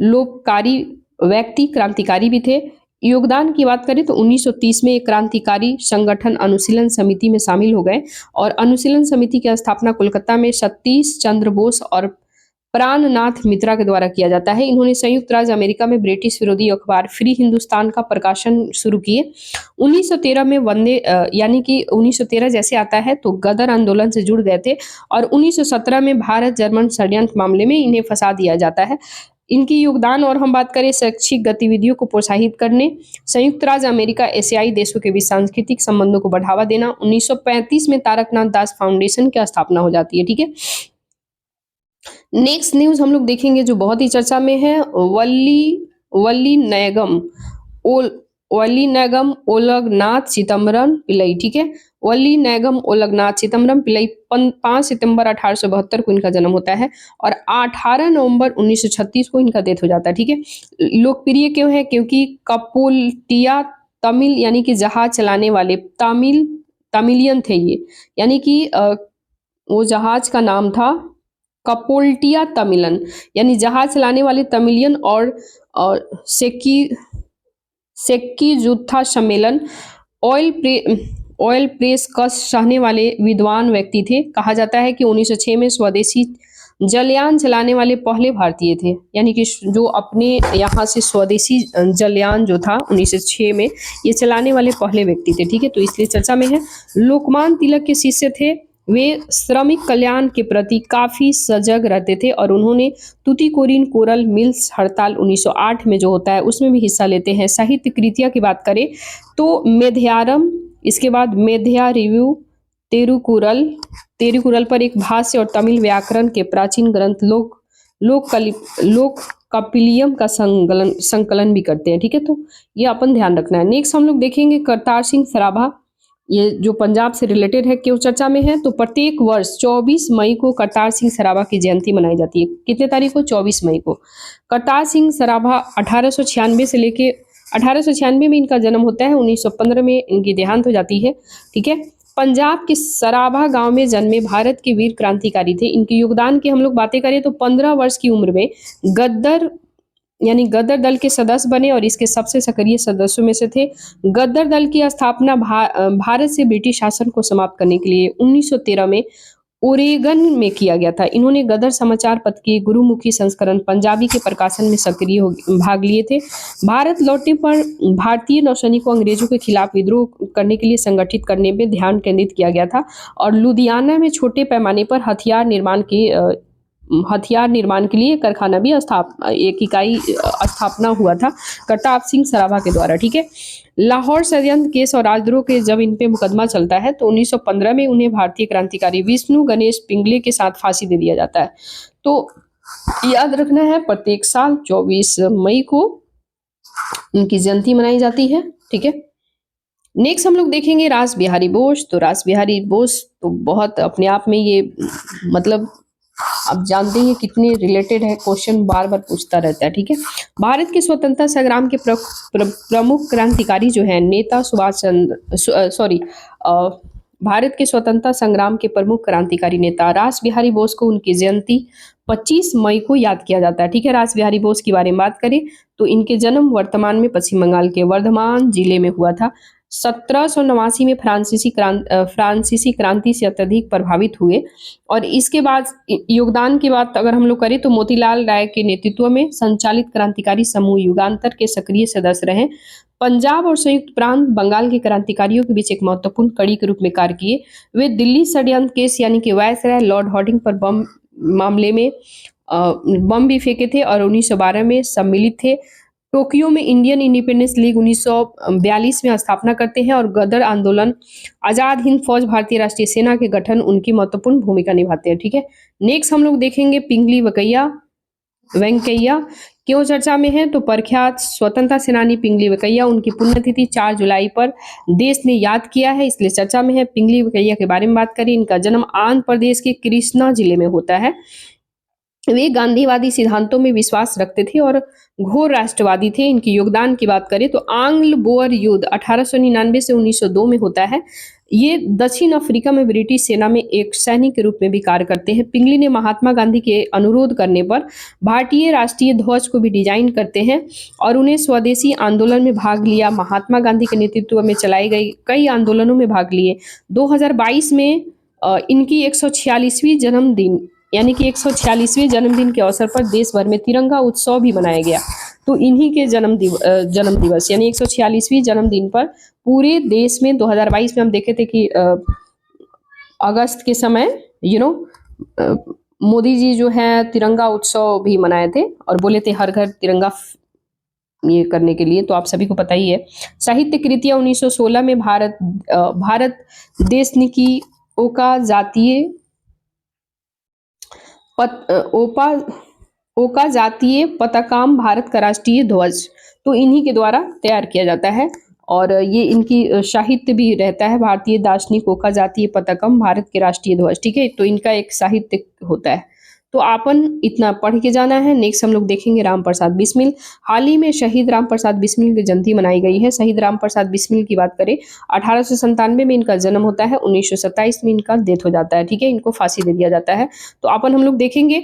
लोककारी व्यक्ति, क्रांतिकारी भी थे। योगदान की बात करें तो 1930 में एक क्रांतिकारी संगठन अनुशीलन समिति में शामिल हो गए और अनुशीलन समिति की स्थापना कोलकाता में सतीश चंद्र बोस और प्राणनाथ मित्रा के द्वारा किया जाता है। इन्होंने संयुक्त राज्य अमेरिका में ब्रिटिश विरोधी अखबार फ्री हिंदुस्तान का प्रकाशन शुरू किए। 1913 में वंदे यानी कि 1913 जैसे आता है तो गदर आंदोलन से जुड़ गए थे और 1917 में भारत जर्मन षड्यंत्र मामले में इन्हें फंसा दिया जाता है। इनकी योगदान और हम बात करें शैक्षिक गतिविधियों को प्रोत्साहित करने, संयुक्त राज्य अमेरिका एशियाई देशों के बीच सांस्कृतिक संबंधों को बढ़ावा देना। 1935 में तारकनाथ दास फाउंडेशन की स्थापना हो जाती है। ठीक है, नेक्स्ट न्यूज हम लोग देखेंगे जो बहुत ही चर्चा में है, वल्ली नैगम ओलगनाथ चिदम्बरम पिल्लई। ठीक है, वल्ली नैगम ओलगनाथ चिदम्बरम पिल्लई 5 सितंबर 1872 को इनका जन्म होता है और 18 नवंबर 1936 को इनका डेथ हो जाता है। ठीक है, लोकप्रिय क्यों है, क्योंकि कपोल्टिया तमिल यानी कि जहाज चलाने वाले तमिलियन थे ये, यानी कि वो जहाज का नाम था कपोल्टिया तमिलन, यानी जहाज चलाने वाले तमिलियन और सेक्की जुत्था सम्मेलन ऑयल प्रेस कस सहने वाले विद्वान व्यक्ति थे। कहा जाता है कि 1906 में स्वदेशी जलयान चलाने वाले पहले भारतीय थे, यानी कि जो अपने यहाँ से स्वदेशी जलयान जो था 1906 में ये चलाने वाले पहले व्यक्ति थे। ठीक है, तो इसलिए चर्चा में है। लोकमान्य तिलक के शिष्य थे। वे श्रमिक कल्याण के प्रति काफी सजग रहते थे और उन्होंने तुतिकोरिन कोरल मिल्स हड़ताल 1908 में जो होता है उसमें भी हिस्सा लेते हैं। साहित्य कृतियां की बात करें तो मेध्यारम, इसके बाद मेध्या रिव्यू, तेरुकुरल पर एक भाष्य और तमिल व्याकरण के प्राचीन ग्रंथ लोक कपिलियम का संकलन भी करते हैं। ठीक है, तो ये अपन ध्यान रखना है। नेक्स्ट हम लोग देखेंगे करतार सिंह सराभा, ये जो पंजाब से रिलेटेड है, क्यों चर्चा में है, तो प्रत्येक वर्ष 24 मई को करतार सिंह सराभा की जयंती मनाई जाती है। कितने तारीख को, 24 मई को। करतार सिंह सराभा 1896 से लेके 1896 में इनका जन्म होता है, 1915 में इनकी देहांत हो जाती है। ठीक है, पंजाब के सराभा गांव में जन्मे भारत के वीर क्रांतिकारी थे। इनके योगदान की हम लोग बातें करें तो 15 वर्ष की उम्र में गदर दल के सदस्य बने और इसके सबसे सक्रिय सदस्यों में से थे। गदर दल की स्थापना भारत से ब्रिटिश शासन को समाप्त करने के लिए 1913 में ओरेगन में किया गया था। इन्होंने गदर समाचार पत्र के गुरुमुखी संस्करण पंजाबी के प्रकाशन में सक्रिय भाग लिए थे। भारत लौटने पर भारतीय नौसैनिकों को अंग्रेजों के खिलाफ विद्रोह करने के लिए संगठित करने में ध्यान केंद्रित किया गया था और लुधियाना में छोटे पैमाने पर हथियार निर्माण के लिए कारखाना भी एक इकाई स्थापना हुआ था करतार सिंह सराभा के द्वारा। ठीक है, लाहौर षड्यंत्र केस और राजद्रोह के जब इन पे मुकदमा चलता है तो 1915 में उन्हें भारतीय क्रांतिकारी विष्णु गणेश पिंगले के साथ फांसी दे दिया जाता है। तो याद रखना है, प्रत्येक साल 24 मई को उनकी जयंती मनाई जाती है। ठीक है, नेक्स्ट हम लोग देखेंगे रास बिहारी बोस। तो रास बिहारी बोस तो बहुत अपने आप में ये मतलब आप जानते हैं कितने रिलेटेड है, क्वेश्चन बार बार पूछता रहता है। ठीक है, भारत के स्वतंत्रता संग्राम के प्रमुख क्रांतिकारी जो है नेता भारत के स्वतंत्रता संग्राम के प्रमुख क्रांतिकारी नेता रास बिहारी बोस को उनकी जयंती 25 मई को याद किया जाता है। ठीक है, रास बिहारी बोस के बारे में बात करें तो इनके जन्म वर्तमान में पश्चिम बंगाल के वर्धमान जिले में हुआ था। 1789 में फ्रांसीसी क्रांति से अत्यधिक प्रभावित हुए और इसके बाद योगदान की बात अगर हम लोग करें तो मोतीलाल राय के नेतृत्व में संचालित क्रांतिकारी समूह युगांतर के सक्रिय सदस्य रहे। पंजाब और संयुक्त प्रांत बंगाल के क्रांतिकारियों के बीच एक महत्वपूर्ण कड़ी के रूप में कार्य किए। वे दिल्ली षड्यंत्र केस यानी कि वायसराय लॉर्ड हॉर्डिंग पर बम मामले में बम भी फेंके थे और 1912 में सम्मिलित थे। टोक्यो में इंडियन इंडिपेंडेंस लीग 1942 में स्थापना करते हैं और गदर आंदोलन, आजाद हिंद फौज, भारतीय राष्ट्रीय सेना के गठन उनकी महत्वपूर्ण भूमिका निभाते हैं। ठीक है, नेक्स्ट हम लोग देखेंगे पिंगली वेंकैया क्यों चर्चा में है तो प्रख्यात स्वतंत्रता सेनानी पिंगली वेंकैया, उनकी पुण्यतिथि 4 जुलाई पर देश ने याद किया है, इसलिए चर्चा में है। पिंगली वेंकैया के बारे में बात करें, इनका जन्म आंध्र प्रदेश के कृष्णा जिले में होता है। वे गांधीवादी सिद्धांतों में विश्वास रखते थे और घोर राष्ट्रवादी थे। इनके योगदान की बात करें तो आंग्ल बोअर युद्ध 1899 से 1902 में होता है। ये दक्षिण अफ्रीका में ब्रिटिश सेना में एक सैनिक के रूप में भी कार्य करते हैं। पिंगली ने महात्मा गांधी के अनुरोध करने पर भारतीय राष्ट्रीय ध्वज को भी डिजाइन करते हैं और उन्हें स्वदेशी आंदोलन में भाग लिया। महात्मा गांधी के नेतृत्व में चलाई गई कई आंदोलनों में भाग लिए। 2022 में इनकी 146वीं जन्मदिन यानी कि 146वें जन्मदिन के अवसर पर देश भर में तिरंगा उत्सव भी मनाया गया। तो इन्हीं के जन्म दिवस यानी 146वीं जन्मदिन पर पूरे देश में 2022 में हम देखे थे कि अगस्त के समय मोदी जी जो है तिरंगा उत्सव भी मनाए थे और बोले थे हर घर तिरंगा ये करने के लिए, तो आप सभी को पता ही है। साहित्य कृतियां 1916 में भारत देशनिकी ओका जातीय पताकाम भारत का राष्ट्रीय ध्वज तो इन्हीं के द्वारा तैयार किया जाता है और ये इनकी साहित्य भी रहता है, भारतीय दार्शनिक ओका जातीय पताकम भारत के राष्ट्रीय ध्वज। ठीक है, तो इनका एक साहित्य होता है। तो आपन इतना पढ़ के जाना है। नेक्स्ट हम लोग देखेंगे राम प्रसाद बिस्मिल। हाल ही में शहीद राम प्रसाद बिस्मिल की जयंती मनाई गई है। शहीद राम प्रसाद बिस्मिल की बात करें 1897 में इनका जन्म होता है, 1927 में इनका डेथ हो जाता है। ठीक है, इनको फांसी दे दिया जाता है। तो अपन हम लोग देखेंगे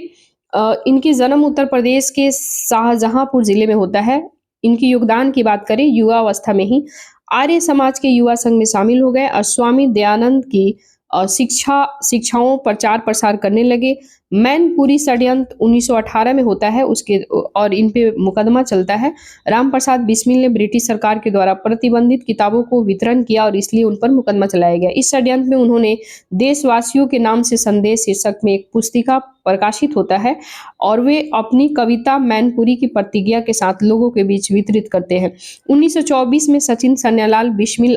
इनकी जन्म उत्तर प्रदेश के शाहजहांपुर जिले में होता है। इनकी योगदान की बात करें युवा अवस्था में ही आर्य समाज के युवा संघ में शामिल हो गए और स्वामी दयानंद की शिक्षाओं प्रचार प्रसार करने लगे। मैनपुरी षड्यंत्र 1918 में होता है उसके और इन पे मुकदमा चलता है। राम प्रसाद बिस्मिल ने ब्रिटिश सरकार के द्वारा प्रतिबंधित किताबों को वितरण किया और इसलिए उन पर मुकदमा चलाया गया। इस षड्यंत्र में उन्होंने देशवासियों के नाम से संदेश शीर्षक में एक पुस्तिका प्रकाशित होता है और वे अपनी कविता मैनपुरी की प्रतिज्ञा के साथ लोगों के बीच वितरित करते हैं। 1924 में सचिन सन्यालाल बिस्मिल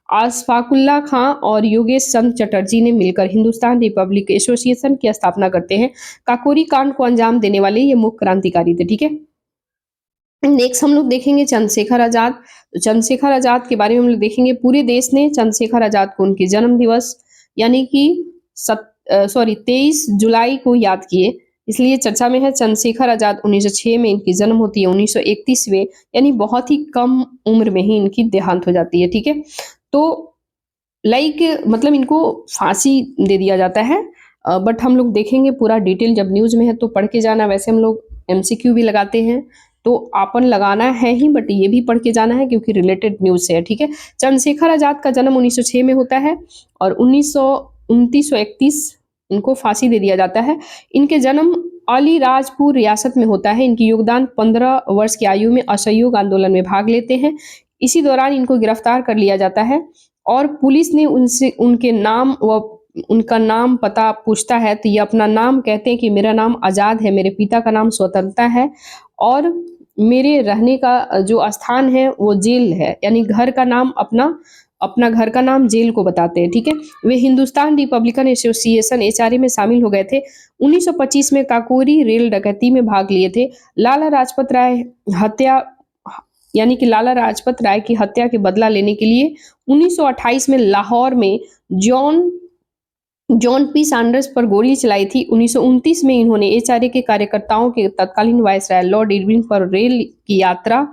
अशफाकुल्ला खां और योगेश चंद्र चटर्जी ने मिलकर हिंदुस्तान रिपब्लिक एसोसिएशन की स्थापना करते हैं। काकोरी कांड को अंजाम देने वाले ये मुख्य क्रांतिकारी थे। ठीक है, नेक्स्ट हम लोग देखेंगे चंद्रशेखर आजाद। तो चंद्रशेखर आजाद के बारे में हम लोग देखेंगे पूरे देश ने चंद्रशेखर आजाद को उनके जन्म दिवस यानी कि 23 जुलाई को याद किए, इसलिए चर्चा में है। चंद्रशेखर आजाद 1906 में इनकी जन्म होती है, 1931वें यानी बहुत ही कम उम्र में ही इनकी देहांत हो जाती है। ठीक है, तो मतलब इनको फांसी दे दिया जाता है। बट हम लोग देखेंगे पूरा डिटेल जब न्यूज में है तो पढ़ के जाना। वैसे हम लोग MCQ भी लगाते हैं तो आपन लगाना है ही, बट ये भी पढ़ के जाना है क्योंकि रिलेटेड न्यूज से है। ठीक है, चंद्रशेखर आजाद का जन्म 1906 में होता है और 1929-31 इनको फांसी दे दिया जाता है। इनके जन्म अलीराजपुर रियासत में होता है। इनकी योगदान 15 वर्ष की आयु में असहयोग आंदोलन में भाग लेते हैं। इसी दौरान इनको गिरफ्तार कर लिया जाता है और पुलिस ने उनसे उनका नाम पता पूछता है तो ये अपना नाम कहते हैं कि मेरा नाम आजाद है, मेरे पिता का नाम स्वतंत्रता है और मेरे रहने का जो स्थान है वो जेल है, यानी घर का नाम अपना घर का नाम जेल को बताते हैं। ठीक है, वे हिंदुस्तान रिपब्लिकन एसोसिएशन HRA में शामिल हो गए थे। 1925 में काकोरी रेल डकैती में भाग लिए थे। लाला लाजपत राय की हत्या के बदला लेने के लिए 1928 में लाहौर में जॉन पी सैंडर्स पर गोली चलाई थी। 1929 में इन्होंने HRA के कार्यकर्ताओं के तत्कालीन वायसराय लॉर्ड इरविन पर रेल की यात्रा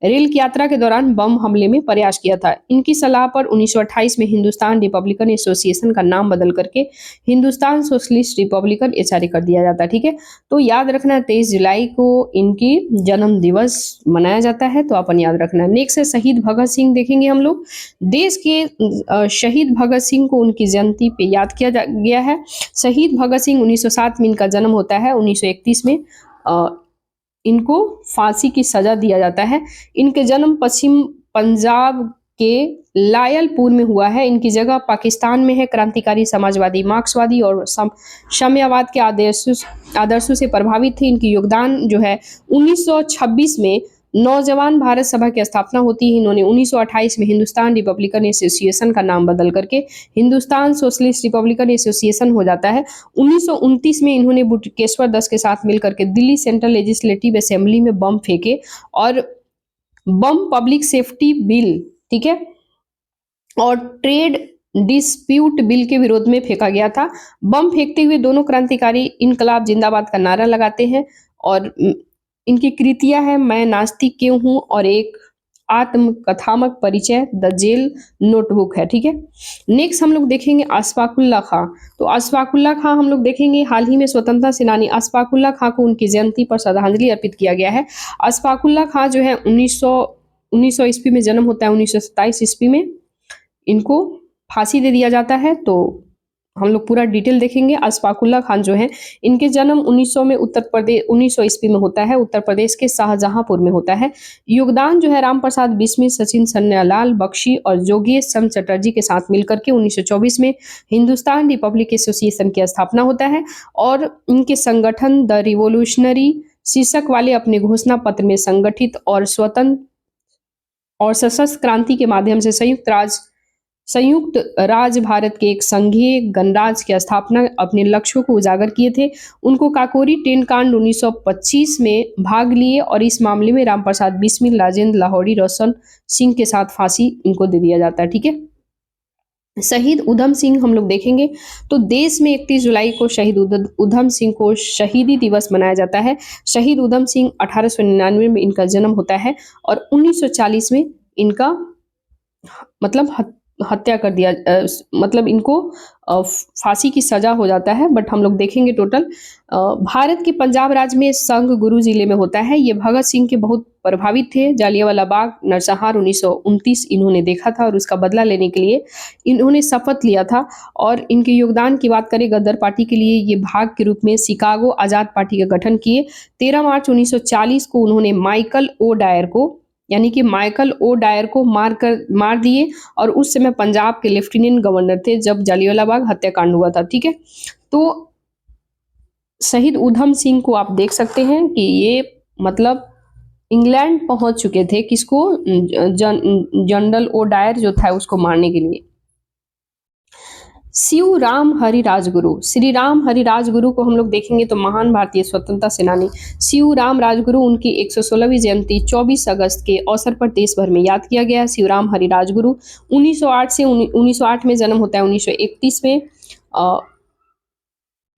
रेल की यात्रा के दौरान बम हमले में प्रयास किया था। इनकी सलाह पर 1928 में हिंदुस्तान रिपब्लिकन एसोसिएशन का नाम बदल करके हिंदुस्तान सोशलिस्ट रिपब्लिकन एचआरए कर दिया जाता है। ठीक है, तो याद रखना 23 जुलाई को इनकी जन्म दिवस मनाया जाता है, तो अपन याद रखना। नेक्स्ट है शहीद भगत सिंह, देखेंगे हम लोग। देश के शहीद भगत सिंह को उनकी जयंती पे याद किया गया है। शहीद भगत सिंह 1907 में इनका जन्म होता है। 1931 में इनको फांसी की सजा दिया जाता है। इनके जन्म पश्चिम पंजाब के लायलपुर में हुआ है। इनकी जगह पाकिस्तान में है। क्रांतिकारी समाजवादी, मार्क्सवादी और साम्यवाद के आदर्शों से प्रभावित थे। इनकी योगदान जो है 1926 में नौजवान भारत सभा की स्थापना होती है। इन्होंने 1928 में हिंदुस्तान रिपब्लिकन एसोसिएशन का नाम बदल करके हिंदुस्तान सोशलिस्ट रिपब्लिकन एसोसिएशन हो जाता है। 1929 में इन्होंने बुटकेश्वर दत्त के साथ मिलकर के दिल्ली सेंट्रल लेजिस्लेटिव असेंबली में बम फेंके और बम पब्लिक सेफ्टी बिल, ठीक है, और ट्रेड डिस्प्यूट बिल के विरोध में फेंका गया था। बम फेंकते हुए दोनों क्रांतिकारी इनकलाब जिंदाबाद का नारा लगाते हैं और इनकी कृतियां है मैं नास्तिक क्यों हूं और एक आत्मकथात्मक परिचय द जेल नोटबुक है। ठीक है, नेक्स्ट हम लोग देखेंगे अशफाकुल्ला खां। तो अशफाकुल्ला खां हम लोग देखेंगे, हाल ही में स्वतंत्रता सेनानी अशफाकुल्ला खां को उनकी जयंती पर श्रद्धांजलि अर्पित किया गया है। अशफाकुल्ला खां जो है 1900 ईस्वी में जन्म होता है। 1927 ईस्वी में इनको फांसी दे दिया जाता है। तो हम लोग पूरा डिटेल देखेंगे। अशफाकुल्ला खान जो है, इनके जन्म 1900 में उत्तर प्रदेश 1900 ईस्वी में होता है। उत्तर प्रदेश के शाहजहांपुर में होता है। योगदान जो है राम प्रसाद बिस्मिल, सचिन सन्यालाल बख्शी और जोगेश चंद्र चटर्जी के साथ मिलकर के 1924 में हिंदुस्तान रिपब्लिक एसोसिएशन की स्थापना होता है और इनके संगठन द रिवोल्यूशनरी शीर्षक वाले अपने घोषणा पत्र में संगठित और स्वतंत्र और सशस्त्र क्रांति के माध्यम से संयुक्त राज्य भारत के एक संघीय गणराज्य की स्थापना अपने लक्ष्यों को उजागर किए थे। उनको काकोरी टेनकांड 1925 में भाग लिए और इस मामले में रामप्रसाद बिस्मिल, राजेंद्र लाहौरी, रोशन सिंह के साथ फांसी इनको दे दिया जाता है। ठीक है, शहीद उधम सिंह हम लोग देखेंगे। तो देश में 31 जुलाई को शहीद उधम सिंह को शहीदी दिवस मनाया जाता है। शहीद उधम सिंह 1899 में इनका जन्म होता है और 1940 में इनका मतलब हत्या कर दिया, मतलब इनको फांसी की सजा हो जाता है। बट हम लोग देखेंगे टोटल भारत के पंजाब राज्य में संग गुरु जिले में होता है। ये भगत सिंह के बहुत प्रभावित थे। जालियांवाला बाग नरसंहार 1929 इन्होंने देखा था और उसका बदला लेने के लिए इन्होंने शपथ लिया था। और इनके योगदान की बात करें, गदर पार्टी के लिए ये भाग के रूप में शिकागो आजाद पार्टी का गठन किए। 13 मार्च 1940 को उन्होंने माइकल ओ डायर को मार दिए और उस समय पंजाब के लेफ्टिनेंट गवर्नर थे जब जालियांवाला बाग हत्याकांड हुआ था। ठीक है, तो शहीद उधम सिंह को आप देख सकते हैं कि ये मतलब इंग्लैंड पहुंच चुके थे, किसको, जनरल ओ डायर जो था उसको मारने के लिए। शिव राम हरि राजगुरु, श्री राम हरि राजगुरु को हम लोग देखेंगे तो महान भारतीय स्वतंत्रता सेनानी शिव राम राजगुरु, उनकी 116वीं जयंती 24 अगस्त के अवसर पर देश भर में याद किया गया। शिव राम हरि राजगुरु 1908 में जन्म होता है। 1931 में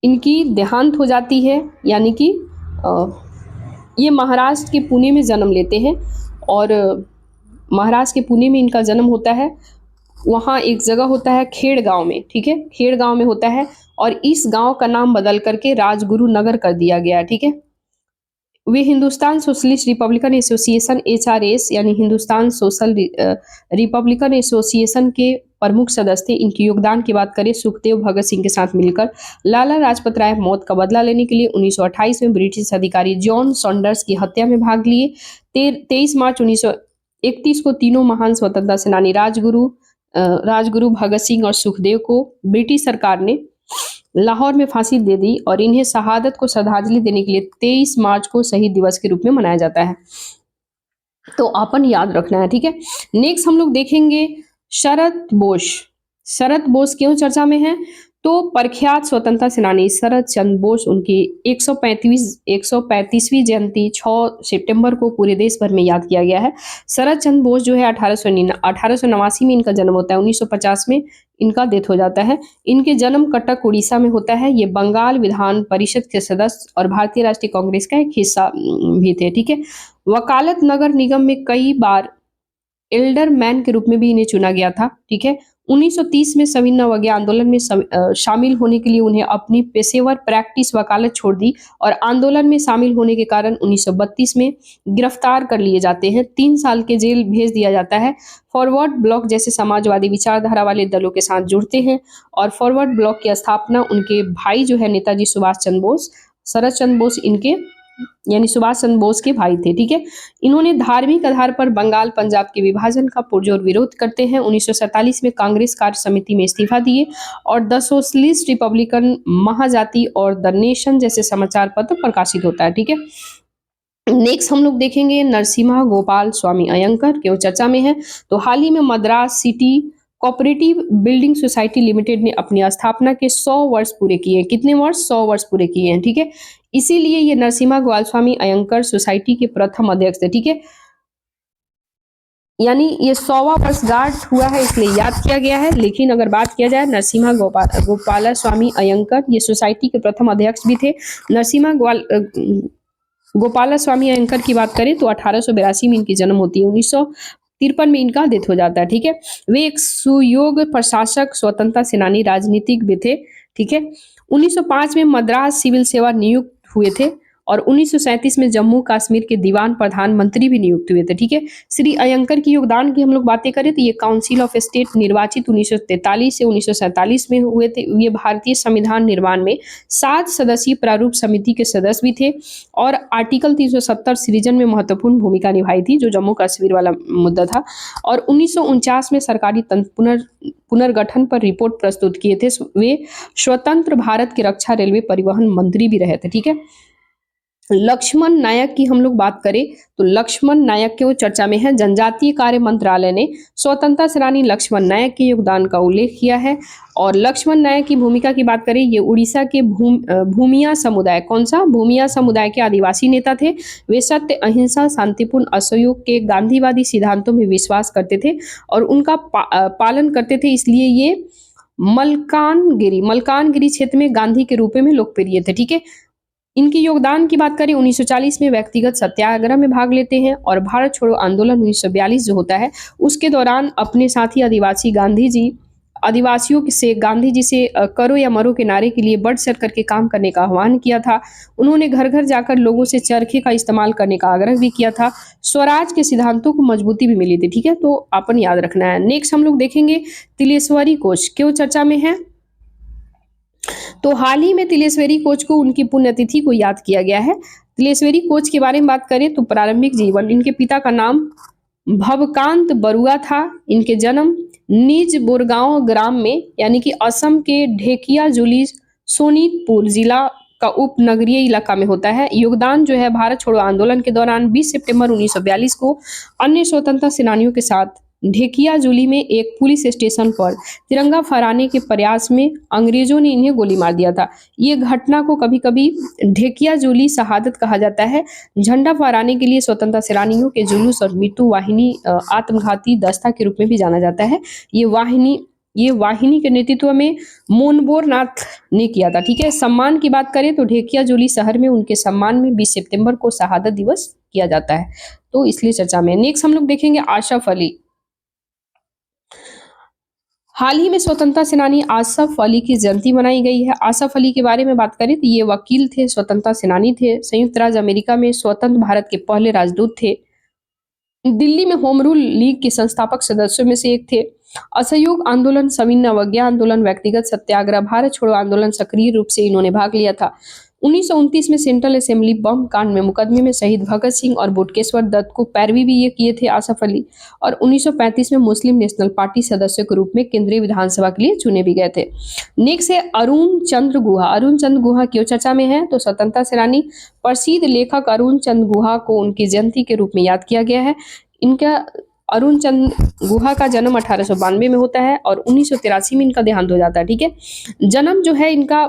इनकी देहांत हो जाती है, यानी कि ये महाराष्ट्र के पुणे में जन्म लेते हैं और महाराष्ट्र के पुणे में इनका जन्म होता है। वहाँ एक जगह होता है खेड़ गांव में, ठीक है, खेड़ गांव में होता है और इस गांव का नाम बदल करके राजगुरु नगर कर दिया गया। ठीक है, वे Hindustan Socialist Republican Association HRS यानी हिंदुस्तान सोशल रिपब्लिकन एसोसिएशन के प्रमुख सदस्य थे। इनके योगदान की बात करें, सुखदेव भगत सिंह के साथ मिलकर लाला लाजपत राय मौत का बदला लेने के लिए 1928 में ब्रिटिश अधिकारी जॉन सॉन्डर्स की हत्या में भाग लिए। 23 मार्च 1931 को तीनों महान स्वतंत्रता सेनानी राजगुरु भगत सिंह और सुखदेव को ब्रिटिश सरकार ने लाहौर में फांसी दे दी और इन्हें शहादत को श्रद्धांजलि देने के लिए 23 मार्च को शहीद दिवस के रूप में मनाया जाता है। तो अपन याद रखना है। ठीक है, नेक्स्ट हम लोग देखेंगे शरद बोस। शरद बोस क्यों चर्चा में है? तो प्रख्यात स्वतंत्रता सेनानी शरद चंद्र बोस उनकी 135वीं जयंती 6 सितंबर को पूरे देश भर में याद किया गया है। शरद चंद्र बोस जो है 1889 में इनका जन्म होता है, 1950 में इनका डेथ हो जाता है। इनके जन्म कटक उड़ीसा में होता है। ये बंगाल विधान परिषद के सदस्य और भारतीय राष्ट्रीय कांग्रेस का एक हिस्सा भी थे। ठीक है, वकालत नगर निगम में कई बार एल्डर मैन के रूप में भी इन्हें चुना गया था। ठीक है, 1930 में सविनय अवज्ञा आंदोलन में शामिल होने के लिए उन्हें अपनी पेशेवर प्रैक्टिस वकालत छोड़ दी और आंदोलन में शामिल होने के कारण 1932 में गिरफ्तार कर लिए जाते हैं, 3 साल के जेल भेज दिया जाता है। फॉरवर्ड ब्लॉक जैसे समाजवादी विचारधारा वाले दलों के साथ जुड़ते हैं और फॉरवर्ड ब्लॉक की स्थापना उनके भाई जो है नेताजी सुभाष चंद्र बोस, शरद चंद्र बोस इनके यानी सुभाष चंद्र बोस के भाई थे। ठीक है, इन्होंने धार्मिक आधार पर बंगाल पंजाब के विभाजन का पुरजोर विरोध करते हैं। 1947 में कांग्रेस कार्य समिति में इस्तीफा दिए और द सोशलिस्ट रिपब्लिकन, महाजाति और द नेशन जैसे समाचार पत्र प्रकाशित होता है। ठीक है, नेक्स्ट हम लोग देखेंगे नरसिम्हा गोपाल स्वामी अयंकर, क्यों चर्चा में है। तो हाल ही में Madras city cooperative building society limited ने अपनी स्थापना के 100 वर्ष पूरे किए हैं। कितने वर्ष? 100 वर्ष पूरे किए हैं। ठीक है, इसीलिए ये नरसिम्हा गोपाल स्वामी अयंकर सोसाइटी के प्रथम अध्यक्ष थे। ठीक है, यानी ये 100वां वर्षगांठ हुआ है इसलिए याद किया गया है। लेकिन अगर बात किया जाए नरसिम्हा गोपाल स्वामी अयंकर, ये सोसाइटी के प्रथम अध्यक्ष भी थे। नरसिम्हा गोपाल स्वामी अयंकर की बात करें तो 1882 में इनकी जन्म होती है, 1953 में इनका डेथ हो जाता है। ठीक है, वे एक सुयोग्य प्रशासक, स्वतंत्रता सेनानी, राजनीतिक भी थे। ठीक है, 1905 में मद्रास सिविल सेवा नियुक्त हुए थे और 1937 में जम्मू कश्मीर के दीवान प्रधानमंत्री भी नियुक्त हुए थे। ठीक है, श्री अयंकर की योगदान की हम लोग बातें करें तो ये काउंसिल ऑफ स्टेट निर्वाचित 1943 से 1947 में हुए थे। ये भारतीय संविधान निर्माण में 7 सदस्यीय प्रारूप समिति के सदस्य भी थे और आर्टिकल 370 सृजन में महत्वपूर्ण भूमिका निभाई थी, जो जम्मू कश्मीर वाला मुद्दा था। और 1949 में सरकारी तंत्र पुनर्गठन पर रिपोर्ट प्रस्तुत किए थे। वे स्वतंत्र भारत के रक्षा, रेलवे, परिवहन मंत्री भी रहे थे। ठीक है, लक्ष्मण नायक की हम लोग बात करें तो लक्ष्मण नायक क्यों चर्चा में है। जनजातीय कार्य मंत्रालय ने स्वतंत्रता सेनानी लक्ष्मण नायक के योगदान का उल्लेख किया है। और लक्ष्मण नायक की भूमिका की बात करें, ये उड़ीसा के भूमिया समुदाय, कौन सा? भूमिया समुदाय के आदिवासी नेता थे। वे सत्य, अहिंसा, शांतिपूर्ण असहयोग के गांधीवादी सिद्धांतों में विश्वास करते थे और उनका पालन करते थे, इसलिए ये मलकानगिरी क्षेत्र में गांधी के रूप में लोकप्रिय थे। ठीक है, इनकी योगदान की बात करें 1940 में व्यक्तिगत सत्याग्रह में भाग लेते हैं और भारत छोड़ो आंदोलन 1942 जो होता है उसके दौरान अपने साथी आदिवासियों से गांधी जी से करो या मरो के नारे के लिए बढ़ चढ़ करके काम करने का आह्वान किया था। उन्होंने घर घर जाकर लोगों से चरखे का इस्तेमाल करने का आग्रह भी किया था। स्वराज के सिद्धांतों को मजबूती भी मिली थी। ठीक है, तो अपन याद रखना है। नेक्स्ट हम लोग देखेंगे तिलेश्वरी कोच, क्यों चर्चा में है। तो हाल ही में तिलेश्वरी कोच को उनकी पुण्यतिथि को याद किया गया है। तिलेश्वरी कोच के बारे में बात करें तो प्रारंभिक जीवन, इनके पिता का नाम भवकांत बरुआ था। इनके जन्म निज बोरगांव ग्राम में यानी कि असम के ढेकियाजुली सोनीतपुर जिला का उपनगरीय इलाका में होता है। योगदान जो है भारत छोड़ो आंदोलन के दौरान 20 सितंबर 1942 को अन्य स्वतंत्रता सेनानियों के साथ ढेकियाजुली में एक पुलिस स्टेशन पर तिरंगा फहराने के प्रयास में अंग्रेजों ने इन्हें गोली मार दिया था। ये घटना को कभी कभी ढेकियाजुली शहादत कहा जाता है। झंडा फहराने के लिए स्वतंत्रता सेनानियों के जुलूस और मृत्यु वाहिनी आत्मघाती दस्ता के रूप में भी जाना जाता है। ये वाहिनी के नेतृत्व में मोनबोर नाथ ने किया था। ठीक है, सम्मान की बात करें तो ढेकियाजुली शहर में उनके सम्मान में 20 सितंबर को शहादत दिवस किया जाता है, तो इसलिए चर्चा में। नेक्स्ट हम लोग देखेंगे आसफ अली। हाल ही में स्वतंत्रता सेनानी आसफ अली की जयंती मनाई गई है। आसफ अली के बारे में बात करें तो ये वकील थे, स्वतंत्रता सेनानी थे, संयुक्त राज्य अमेरिका में स्वतंत्र भारत के पहले राजदूत थे, दिल्ली में होम रूल लीग के संस्थापक सदस्यों में से एक थे। असहयोग आंदोलन, सविनय अवज्ञा आंदोलन, व्यक्तिगत सत्याग्रह, भारत छोड़ो आंदोलन सक्रिय रूप से इन्होंने भाग लिया था। 1929 में सेंट्रल असेंबली बम कांड में मुकदमे में शहीद भगत सिंह और बुटकेश्वर दत्त को पैरवी भी ये किए थे आसफ अली। और 1935 में मुस्लिम नेशनल पार्टी सदस्य के रूप में केंद्रीय विधानसभा के लिए चुने भी गए थे। नेक्स्ट है अरुण चंद्र गुहा। अरुण चंद्र गुहा क्यों चर्चा में है, तो स्वतंत्रता सेनानी प्रसिद्ध लेखक अरुण चंद्र गुहा को उनकी जयंती के रूप में याद किया गया है। इनका अरुण चंद गुहा का जन्म 1892 में होता है और 1983 में इनका देहांत हो जाता है। ठीक है, जन्म जो है इनका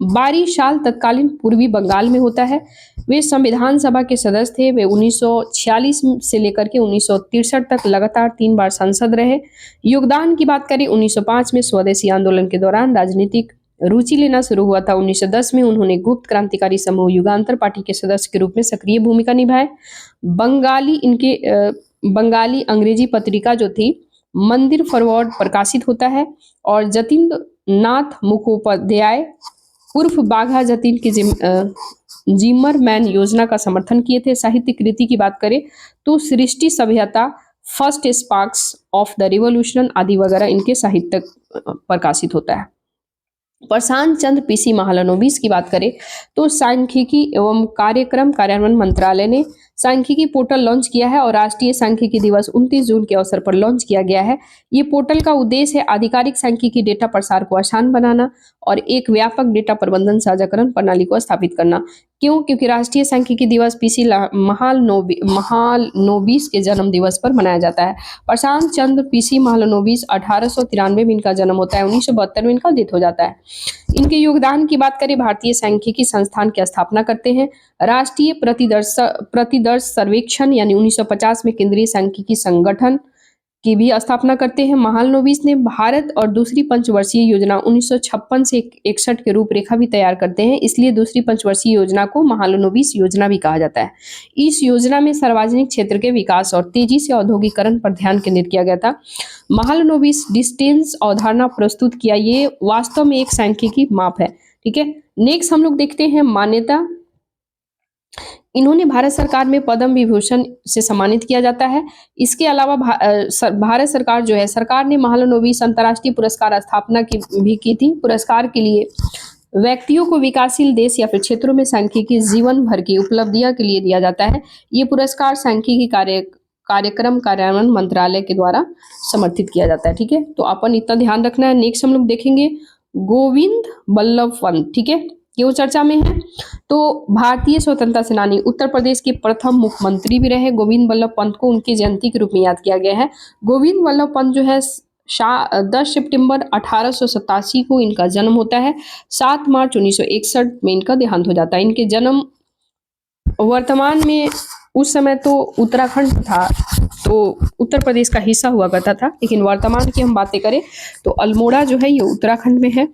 बारिशाल तत्कालीन पूर्वी बंगाल में होता है। वे संविधान सभा के सदस्य थे। वे 1946 से लेकर के 1963 तक लगातार 3 बार सांसद रहे। योगदान की बात करें 1905 में स्वदेशी आंदोलन के दौरान राजनीतिक रुचि लेना शुरू हुआ था। 1910 में उन्होंने गुप्त क्रांतिकारी समूह युगांतर पार्टी के सदस्य के रूप में सक्रिय भूमिका निभाए। बंगाली अंग्रेजी पत्रिका जो थी मंदिर फॉरवर्ड प्रकाशित होता है और जतीन्द्र नाथ मुखोपाध्याय उर्फ बाघा जतीन की जिमरमैन योजना का समर्थन किए थे। साहित्य कृति की बात करें तो सृष्टि सभ्यता, first sparks of the revolution आदि वगैरह इनके साहित्य प्रकाशित होता है। प्रशांत चंद्र पीसी महालनोबिस की बात करें तो सांख्यिकी एवं कार्यक्रम कार्यान्वयन मंत्रालय ने सांख्यिकी पोर्टल लॉन्च किया है और राष्ट्रीय सांख्यिकी दिवस 29 जून के अवसर पर लॉन्च किया गया है। ये पोर्टल का उद्देश्य है आधिकारिक सांख्यिकी डेटा प्रसार को आसान बनाना और एक व्यापक डेटा प्रबंधन साझाकरण प्रणाली को स्थापित करना। क्यों? क्योंकि राष्ट्रीय सांख्यिकी दिवस पीसी महालनोबिस के जन्म दिवस पर मनाया जाता है। प्रशांत चंद्र पीसी महालनोबिस 1893 में इनका जन्म होता है, 1972 में इनका डेथ हो जाता है। इनके योगदान की बात करें, भारतीय सांख्यिकी संस्थान की स्थापना करते हैं। राष्ट्रीय प्रतिदर्श सर्वेक्षण यानी 1950 में केंद्रीय सांख्यिकी संगठन की भी स्थापना करते हैं। महालनोबिस ने भारत और दूसरी पंचवर्षीय योजना 1956 से 61 के रूपरेखा भी तैयार करते हैं, इसलिए दूसरी पंचवर्षीय योजना को महालनोबिस योजना भी कहा जाता है। इस योजना में सार्वजनिक क्षेत्र के विकास और तेजी से औद्योगिकरण पर ध्यान केंद्रित किया गया था। महालनोबिस डिस्टेंस अवधारणा प्रस्तुत किया, ये वास्तव में एक सांख्यिकी माप है। ठीक है, नेक्स्ट हम लोग देखते हैं मान्यता। इन्होंने भारत सरकार में पद्म विभूषण से सम्मानित किया जाता है। इसके अलावा भारत सरकार जो है, सरकार ने महालनोबिस अंतर्राष्ट्रीय पुरस्कार स्थापना भी की थी। पुरस्कार के लिए व्यक्तियों को विकासशील देश या फिर क्षेत्रों में सांख्यिकी जीवन भर की उपलब्धियों के लिए दिया जाता है। ये पुरस्कार सांख्यिकी कार्यक्रम कार्यान्वयन मंत्रालय के द्वारा समर्थित किया जाता है। ठीक है, तो अपन इतना ध्यान रखना है। नेक्स्ट हम लोग देखेंगे गोविंद बल्लभ पंत। ठीक है, क्यों चर्चा में है? तो भारतीय स्वतंत्रता सेनानी, उत्तर प्रदेश के प्रथम मुख्यमंत्री भी रहे। गोविंद बल्लभ पंत को उनकी जयंती के रूप में याद किया गया है। गोविंद बल्लभ पंत जो है 10 सितंबर 1887 को इनका जन्म होता है। 7 मार्च 1961 में इनका देहांत हो जाता है। इनके जन्म वर्तमान में, उस समय तो उत्तराखंड था, तो उत्तर प्रदेश का हिस्सा हुआ करता था, लेकिन वर्तमान की हम बातें करें तो अल्मोड़ा जो है ये उत्तराखंड में है।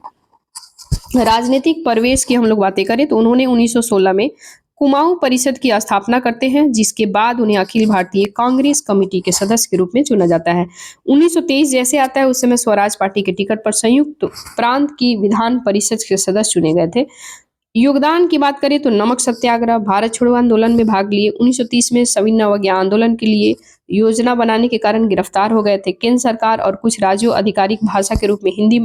राजनीतिक प्रवेश की हम लोग बातें करें तो उन्होंने 1916 में कुमाऊं परिषद की स्थापना करते हैं, जिसके बाद उन्हें अखिल भारतीय कांग्रेस कमेटी के सदस्य के रूप में चुना जाता है। 1923 जैसे आता है, उस समय स्वराज पार्टी के टिकट पर संयुक्त प्रांत की विधान परिषद के सदस्य चुने गए थे। योगदान की बात करें तो नमक सत्याग्रह, भारत छोड़ो आंदोलन में भाग लिए। 1930 में सविनय अवज्ञा आंदोलन के लिए योजना बनाने के कारण गिरफ्तार हो गए थे। केंद्र सरकार और कुछ राज्यों आधिकारिक भाषा के रूप में हिंदी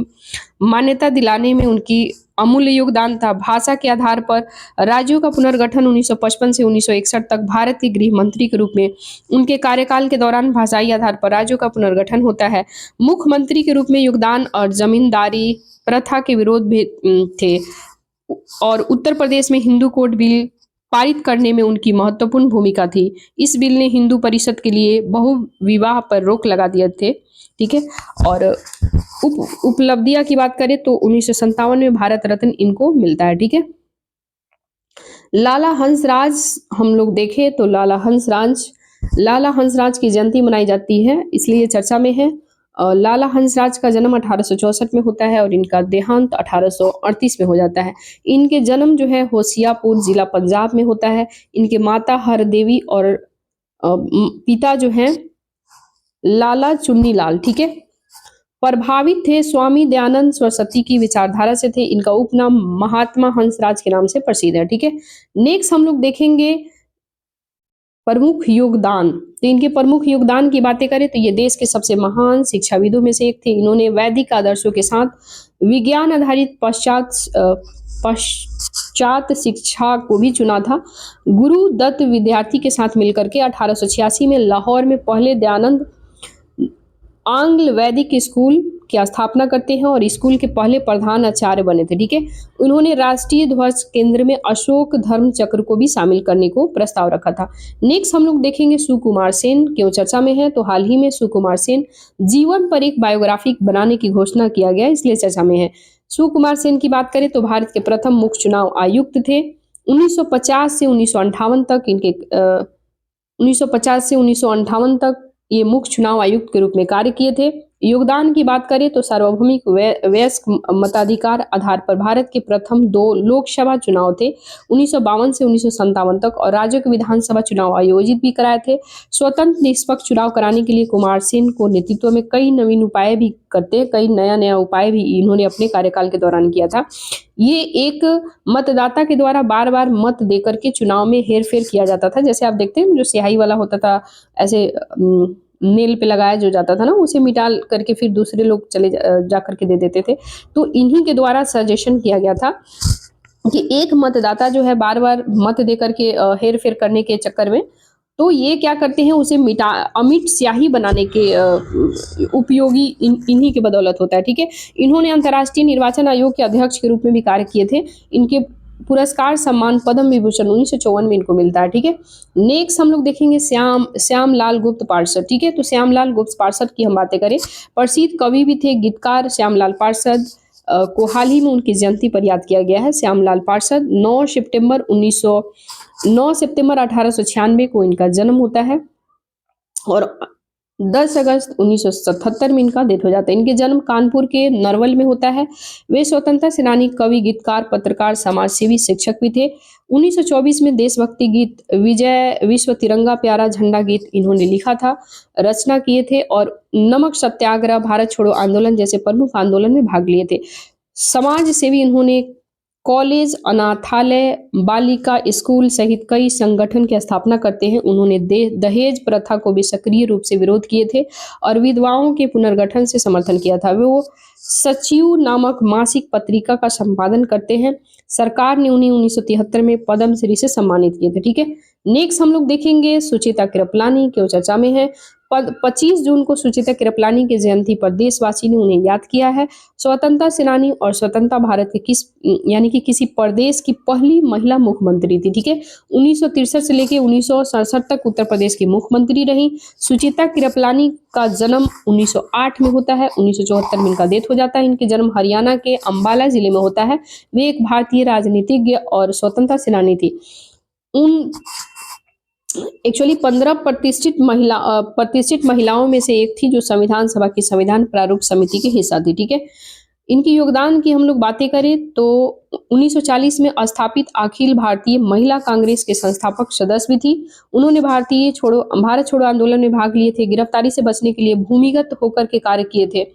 मान्यता दिलाने में उनकी अमूल्य योगदान था। भाषा के आधार पर राज्यों का पुनर्गठन 1955 से 1961 तक भारत के गृह मंत्री के रूप में उनके कार्यकाल के दौरान भाषाई आधार पर राज्यों का पुनर्गठन होता है। मुख्यमंत्री के रूप में योगदान और जमींदारी प्रथा के विरोध भी थे और उत्तर प्रदेश में हिंदू कोड बिल पारित करने में उनकी महत्वपूर्ण भूमिका थी। इस बिल ने हिंदू परिषद के लिए बहुविवाह पर रोक लगा दिए थे। ठीक है, और उपलब्धियां की बात करें तो 1957 में भारत रत्न इनको मिलता है। ठीक है, लाला हंसराज हम लोग देखें तो लाला हंसराज की जयंती मनाई जाती है, इसलिए चर्चा में है। लाला हंसराज का जन्म 1864 में होता है और इनका देहांत 1838 में हो जाता है। इनके जन्म जो है होशियारपुर जिला पंजाब में होता है। इनके माता हरदेवी और पिता जो हैं लाला चुन्नीलाल, ठीक है, प्रभावित थे स्वामी दयानंद सरस्वती की विचारधारा से थे। इनका उपनाम महात्मा हंसराज के नाम से प्रसिद्ध है। ठीक है, नेक्स्ट हम लोग देखेंगे प्रमुख योगदान। तो इनके प्रमुख योगदान की बातें करें तो ये देश के सबसे महान शिक्षाविदों में से एक थे। इन्होंने वैदिक आदर्शों के साथ विज्ञान आधारित पश्चात शिक्षा को भी चुना था। गुरु दत्त विद्यार्थी के साथ मिलकर के 1886 में लाहौर में पहले दयानंद आंग्ल वैदिक स्कूल की स्थापना करते हैं और स्कूल के पहले प्रधान आचार्य बने थे। ठीक है, उन्होंने राष्ट्रीय ध्वज केंद्र में अशोक धर्म चक्र को भी शामिल करने को प्रस्ताव रखा था। नेक्स्ट हम लोग देखेंगे सुकुमार सेन, क्यों चर्चा में है, तो हाल ही में सुकुमार सेन जीवन पर एक बायोग्राफी बनाने की घोषणा किया गया, इसलिए चर्चा में है। सुकुमार सेन की बात करें तो भारत के प्रथम मुख्य चुनाव आयुक्त थे। 1950 से 1958 तक इनके 1950 से 1958 तक ये मुख्य चुनाव आयुक्त के रूप में कार्य किए थे। योगदान की बात करें तो सार्वभौमिक वयस्क मताधिकार आधार पर भारत के प्रथम 2 लोकसभा चुनाव थे 1952 से 1957 तक, और राज्यों के विधानसभा चुनाव आयोजित भी कराए थे। स्वतंत्र निष्पक्ष चुनाव कराने के लिए कुमार सेन को नेतृत्व में कई नवीन उपाय भी करते, कई नया उपाय भी इन्होंने अपने कार्यकाल के दौरान किया था। ये एक मतदाता के द्वारा बार बार मत देकर के चुनाव में हेरफेर किया जाता था। जैसे आप देखते हैं जो स्याही वाला होता था, ऐसे नेल पे लगाया जो जाता था ना, उसे मिटा करके फिर दूसरे लोग चले जा करके दे देते थे। तो इन्हीं के द्वारा सजेशन किया गया था कि एक मतदाता जो है बार बार मत दे करके हेर फेर करने के चक्कर में, तो ये क्या करते हैं, उसे मिटा अमिट स्याही बनाने के उपयोगी इन्हीं के बदौलत होता है। ठीक है, इन्होंने अंतर्राष्ट्रीय निर्वाचन आयोग के अध्यक्ष के रूप में भी कार्य किए थे। इनके पुरस्कार सम्मान पद्म विभूषण 1954 में इनको मिलता है। ठीक है, नेक्स्ट हम लोग देखेंगे श्यामलाल गुप्त पार्षद। ठीक है, तो श्यामलाल गुप्त पार्षद की हम बातें करें, प्रसिद्ध कवि भी थे, गीतकार श्यामलाल पार्षद को हाल ही में उनकी जयंती पर याद किया गया है। श्यामलाल पार्षद 9 सितंबर 1896 को इनका जन्म होता है और 10 अगस्त 1977 में इनका डेथ हो जाता है। इनके जन्म कानपुर के नरवल में होता है। वे स्वतंत्रता सेनानी, कवि, गीतकार, पत्रकार, समाजसेवी, शिक्षक भी थे। 1924 में देशभक्ति गीत विजय विश्व तिरंगा प्यारा झंडा गीत इन्होंने लिखा था, रचना किए थे, और नमक सत्याग्रह, भारत छोड़ो आंदोलन जैसे प्रमुख आंदोलन में भाग लिए थे। समाज सेवी इन्होंने कॉलेज, अनाथालय, बालिका स्कूल सहित कई संगठन की स्थापना करते हैं। उन्होंने दहेज प्रथा को भी सक्रिय रूप से विरोध किए थे और विधवाओं के पुनर्गठन से समर्थन किया था। वो सचिव नामक मासिक पत्रिका का संपादन करते हैं। सरकार ने उन्हें 1973 में पद्मश्री से सम्मानित किए थे। ठीक है, नेक्स्ट हम लोग देखेंगे सुचिता कृपलानी, क्यों चर्चा में है। 25 जून को सुचिता कृपलानी की जयंती पर देशवासी ने उन्हें याद किया है। स्वतंत्रता सेनानी और स्वतंत्रता भारत के किसी प्रदेश की पहली महिला मुख्यमंत्री थी। ठीक है, 1963 से लेकर 1967 तक उत्तर प्रदेश की मुख्यमंत्री रही। सुचिता कृपलानी का जन्म 1908 में होता है, 1974 में इनका डेथ हो जाता है। इनके जन्म हरियाणा के अंबाला जिले में होता है। वे एक भारतीय राजनीतिज्ञ और स्वतंत्रता सेनानी थी। उन एक्चुअली 15 प्रतिष्ठित महिलाओं में से एक थी जो संविधान सभा की संविधान प्रारूप समिति की हिस्सा थी। ठीक है, इनकी योगदान की हम लोग बातें करें तो 1940 में स्थापित अखिल भारतीय महिला कांग्रेस के संस्थापक सदस्य भी थी। उन्होंने भारत छोड़ो आंदोलन में भाग लिए थे। गिरफ्तारी से बचने के लिए भूमिगत होकर के कार्य किए थे।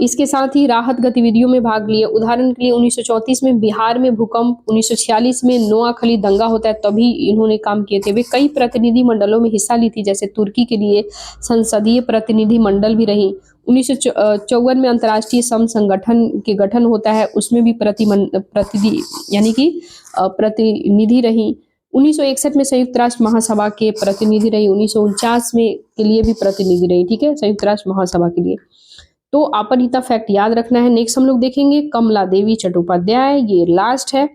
इसके साथ ही राहत गतिविधियों में भाग लिए। उदाहरण के लिए 1934 में बिहार में भूकंप, 1946 में नोआखली दंगा होता है तभी इन्होंने काम किए थे। वे कई प्रतिनिधि मंडलों में हिस्सा ली थी, जैसे तुर्की के लिए संसदीय प्रतिनिधि मंडल भी रही। 1954 में अंतर्राष्ट्रीय सम संगठन के गठन होता है, उसमें भी प्रतिनिधि रही। 1961 में संयुक्त राष्ट्र महासभा के प्रतिनिधि रही। 1949 में के लिए भी प्रतिनिधि रही। ठीक है, संयुक्त राष्ट्र महासभा के लिए। तो अपन इतना फैक्ट याद रखना है। नेक्स्ट हम लोग देखेंगे कमला देवी चट्टोपाध्याय, ये लास्ट है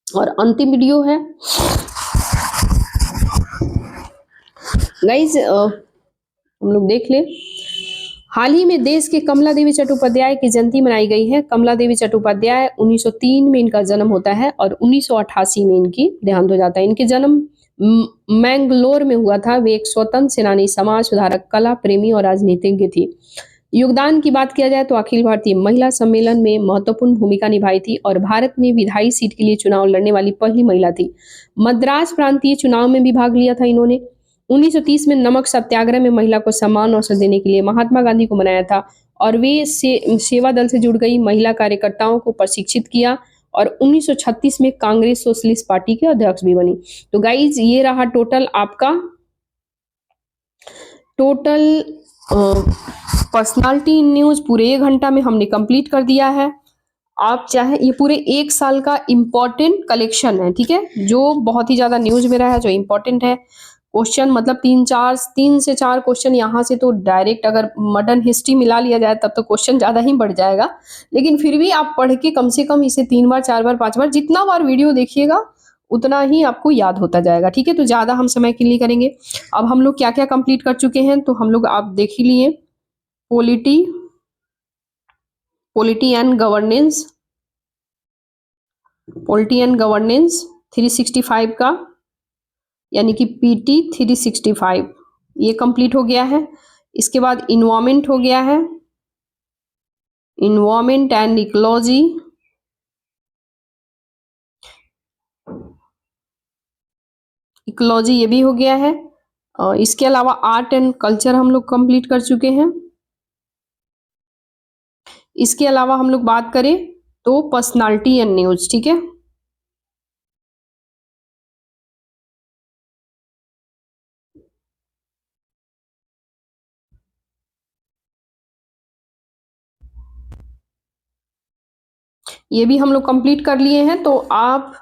और अंतिम वीडियो है। गाइज हम लोग देख ले, हाल ही में देश के कमला देवी चट्टोपाध्याय की जयंती मनाई गई है। कमला देवी चट्टोपाध्याय 1903 में इनका जन्म होता है और 1988 में इनकी देहांत हो जाता है। इनके जन्म मैंगलोर में हुआ था। वे एक स्वतंत्र सेनानी, समाज सुधारक, कला प्रेमी और राजनीतिज्ञ थी। योगदान की बात किया जाए तो अखिल भारतीय महिला सम्मेलन में महत्वपूर्ण भूमिका निभाई थी और भारत में विधायी सीट के लिए चुनाव लड़ने वाली पहली महिला थी। मद्रास प्रांतीय चुनाव में भी भाग लिया था इन्होंने। 1930 में नमक सत्याग्रह में महिला को सम्मान अवसर देने के लिए महात्मा गांधी को मनाया था और वे सेवा दल से जुड़ गई महिला कार्यकर्ताओं को प्रशिक्षित किया और 1936 में कांग्रेस सोशलिस्ट पार्टी के अध्यक्ष भी बनी। तो गाइज ये रहा टोटल आपका पर्सनालिटी न्यूज। पूरे 1 घंटा में हमने कंप्लीट कर दिया है। आप चाहे ये पूरे 1 साल का इम्पोर्टेंट कलेक्शन है, ठीक है, जो बहुत ही ज्यादा न्यूज में रहा है, जो इम्पोर्टेंट है। क्वेश्चन मतलब 3 से 4 क्वेश्चन यहाँ से तो डायरेक्ट अगर मॉडर्न हिस्ट्री मिला लिया जाए तब तो क्वेश्चन ज़्यादा ही बढ़ जाएगा। लेकिन फिर भी आप पढ़ के कम से कम इसे 3 बार 4 बार 5 बार जितना बार वीडियो देखिएगा उतना ही आपको याद होता जाएगा। ठीक है, तो ज़्यादा हम समय के लिए करेंगे। अब हम लोग क्या क्या कंप्लीट कर चुके हैं तो हम लोग आप देख ही लिए। पॉलिटी एंड गवर्नेंस 365 का यानी कि PT 365 ये कंप्लीट हो गया है। इसके बाद इन्वायरमेंट हो गया है, इन्वायरमेंट एंड इकोलॉजी, ये भी हो गया है। इसके अलावा आर्ट एंड कल्चर हम लोग कंप्लीट कर चुके हैं। इसके अलावा हम लोग बात करें तो पर्सनालिटी एंड न्यूज। ठीक है, ये भी हम लोग कंप्लीट कर लिए हैं। तो आप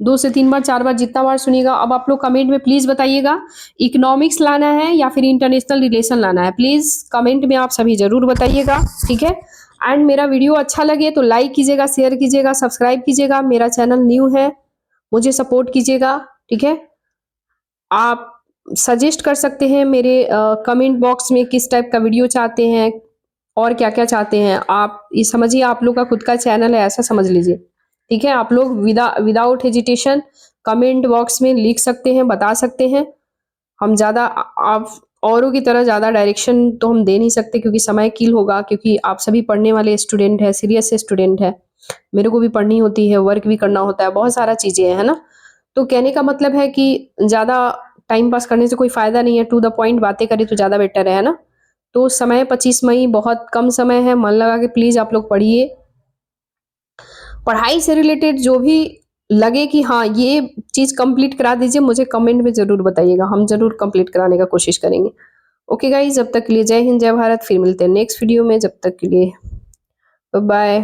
2 से 3 बार 4 बार जितना बार सुनिएगा। अब आप लोग कमेंट में प्लीज बताइएगा इकोनॉमिक्स लाना है या फिर इंटरनेशनल रिलेशन लाना है, प्लीज कमेंट में आप सभी जरूर बताइएगा। ठीक है, एंड मेरा वीडियो अच्छा लगे तो लाइक कीजिएगा, शेयर कीजिएगा, सब्सक्राइब कीजिएगा। मेरा चैनल न्यू है, मुझे सपोर्ट कीजिएगा। ठीक है, आप सजेस्ट कर सकते हैं मेरे कमेंट बॉक्स में किस टाइप का वीडियो चाहते हैं और क्या क्या चाहते हैं। आप ये समझिए आप लोग का खुद का चैनल है ऐसा समझ लीजिए। ठीक है, आप लोग विदाउट हेजिटेशन कमेंट बॉक्स में लिख सकते हैं, बता सकते हैं। हम ज़्यादा आप औरों की तरह ज़्यादा डायरेक्शन तो हम दे नहीं सकते क्योंकि समय किल होगा, क्योंकि आप सभी पढ़ने वाले स्टूडेंट है, सीरियस स्टूडेंट है। मेरे को भी पढ़नी होती है, वर्क भी करना होता है, बहुत सारा चीज़ें है ना। तो कहने का मतलब है कि ज़्यादा टाइम पास करने से कोई फ़ायदा नहीं है, टू द पॉइंट बातें करें तो ज़्यादा बेटर है ना। तो समय 25 मई बहुत कम समय है, मन लगा के प्लीज़ आप लोग पढ़िए। पढ़ाई से रिलेटेड जो भी लगे कि हाँ ये चीज़ कंप्लीट करा दीजिए, मुझे कमेंट में ज़रूर बताइएगा, हम ज़रूर कंप्लीट कराने का कोशिश करेंगे। ओके गाइज, जब तक के लिए जय हिंद जय भारत। फिर मिलते हैं नेक्स्ट वीडियो में, जब तक के लिए बाय बाय।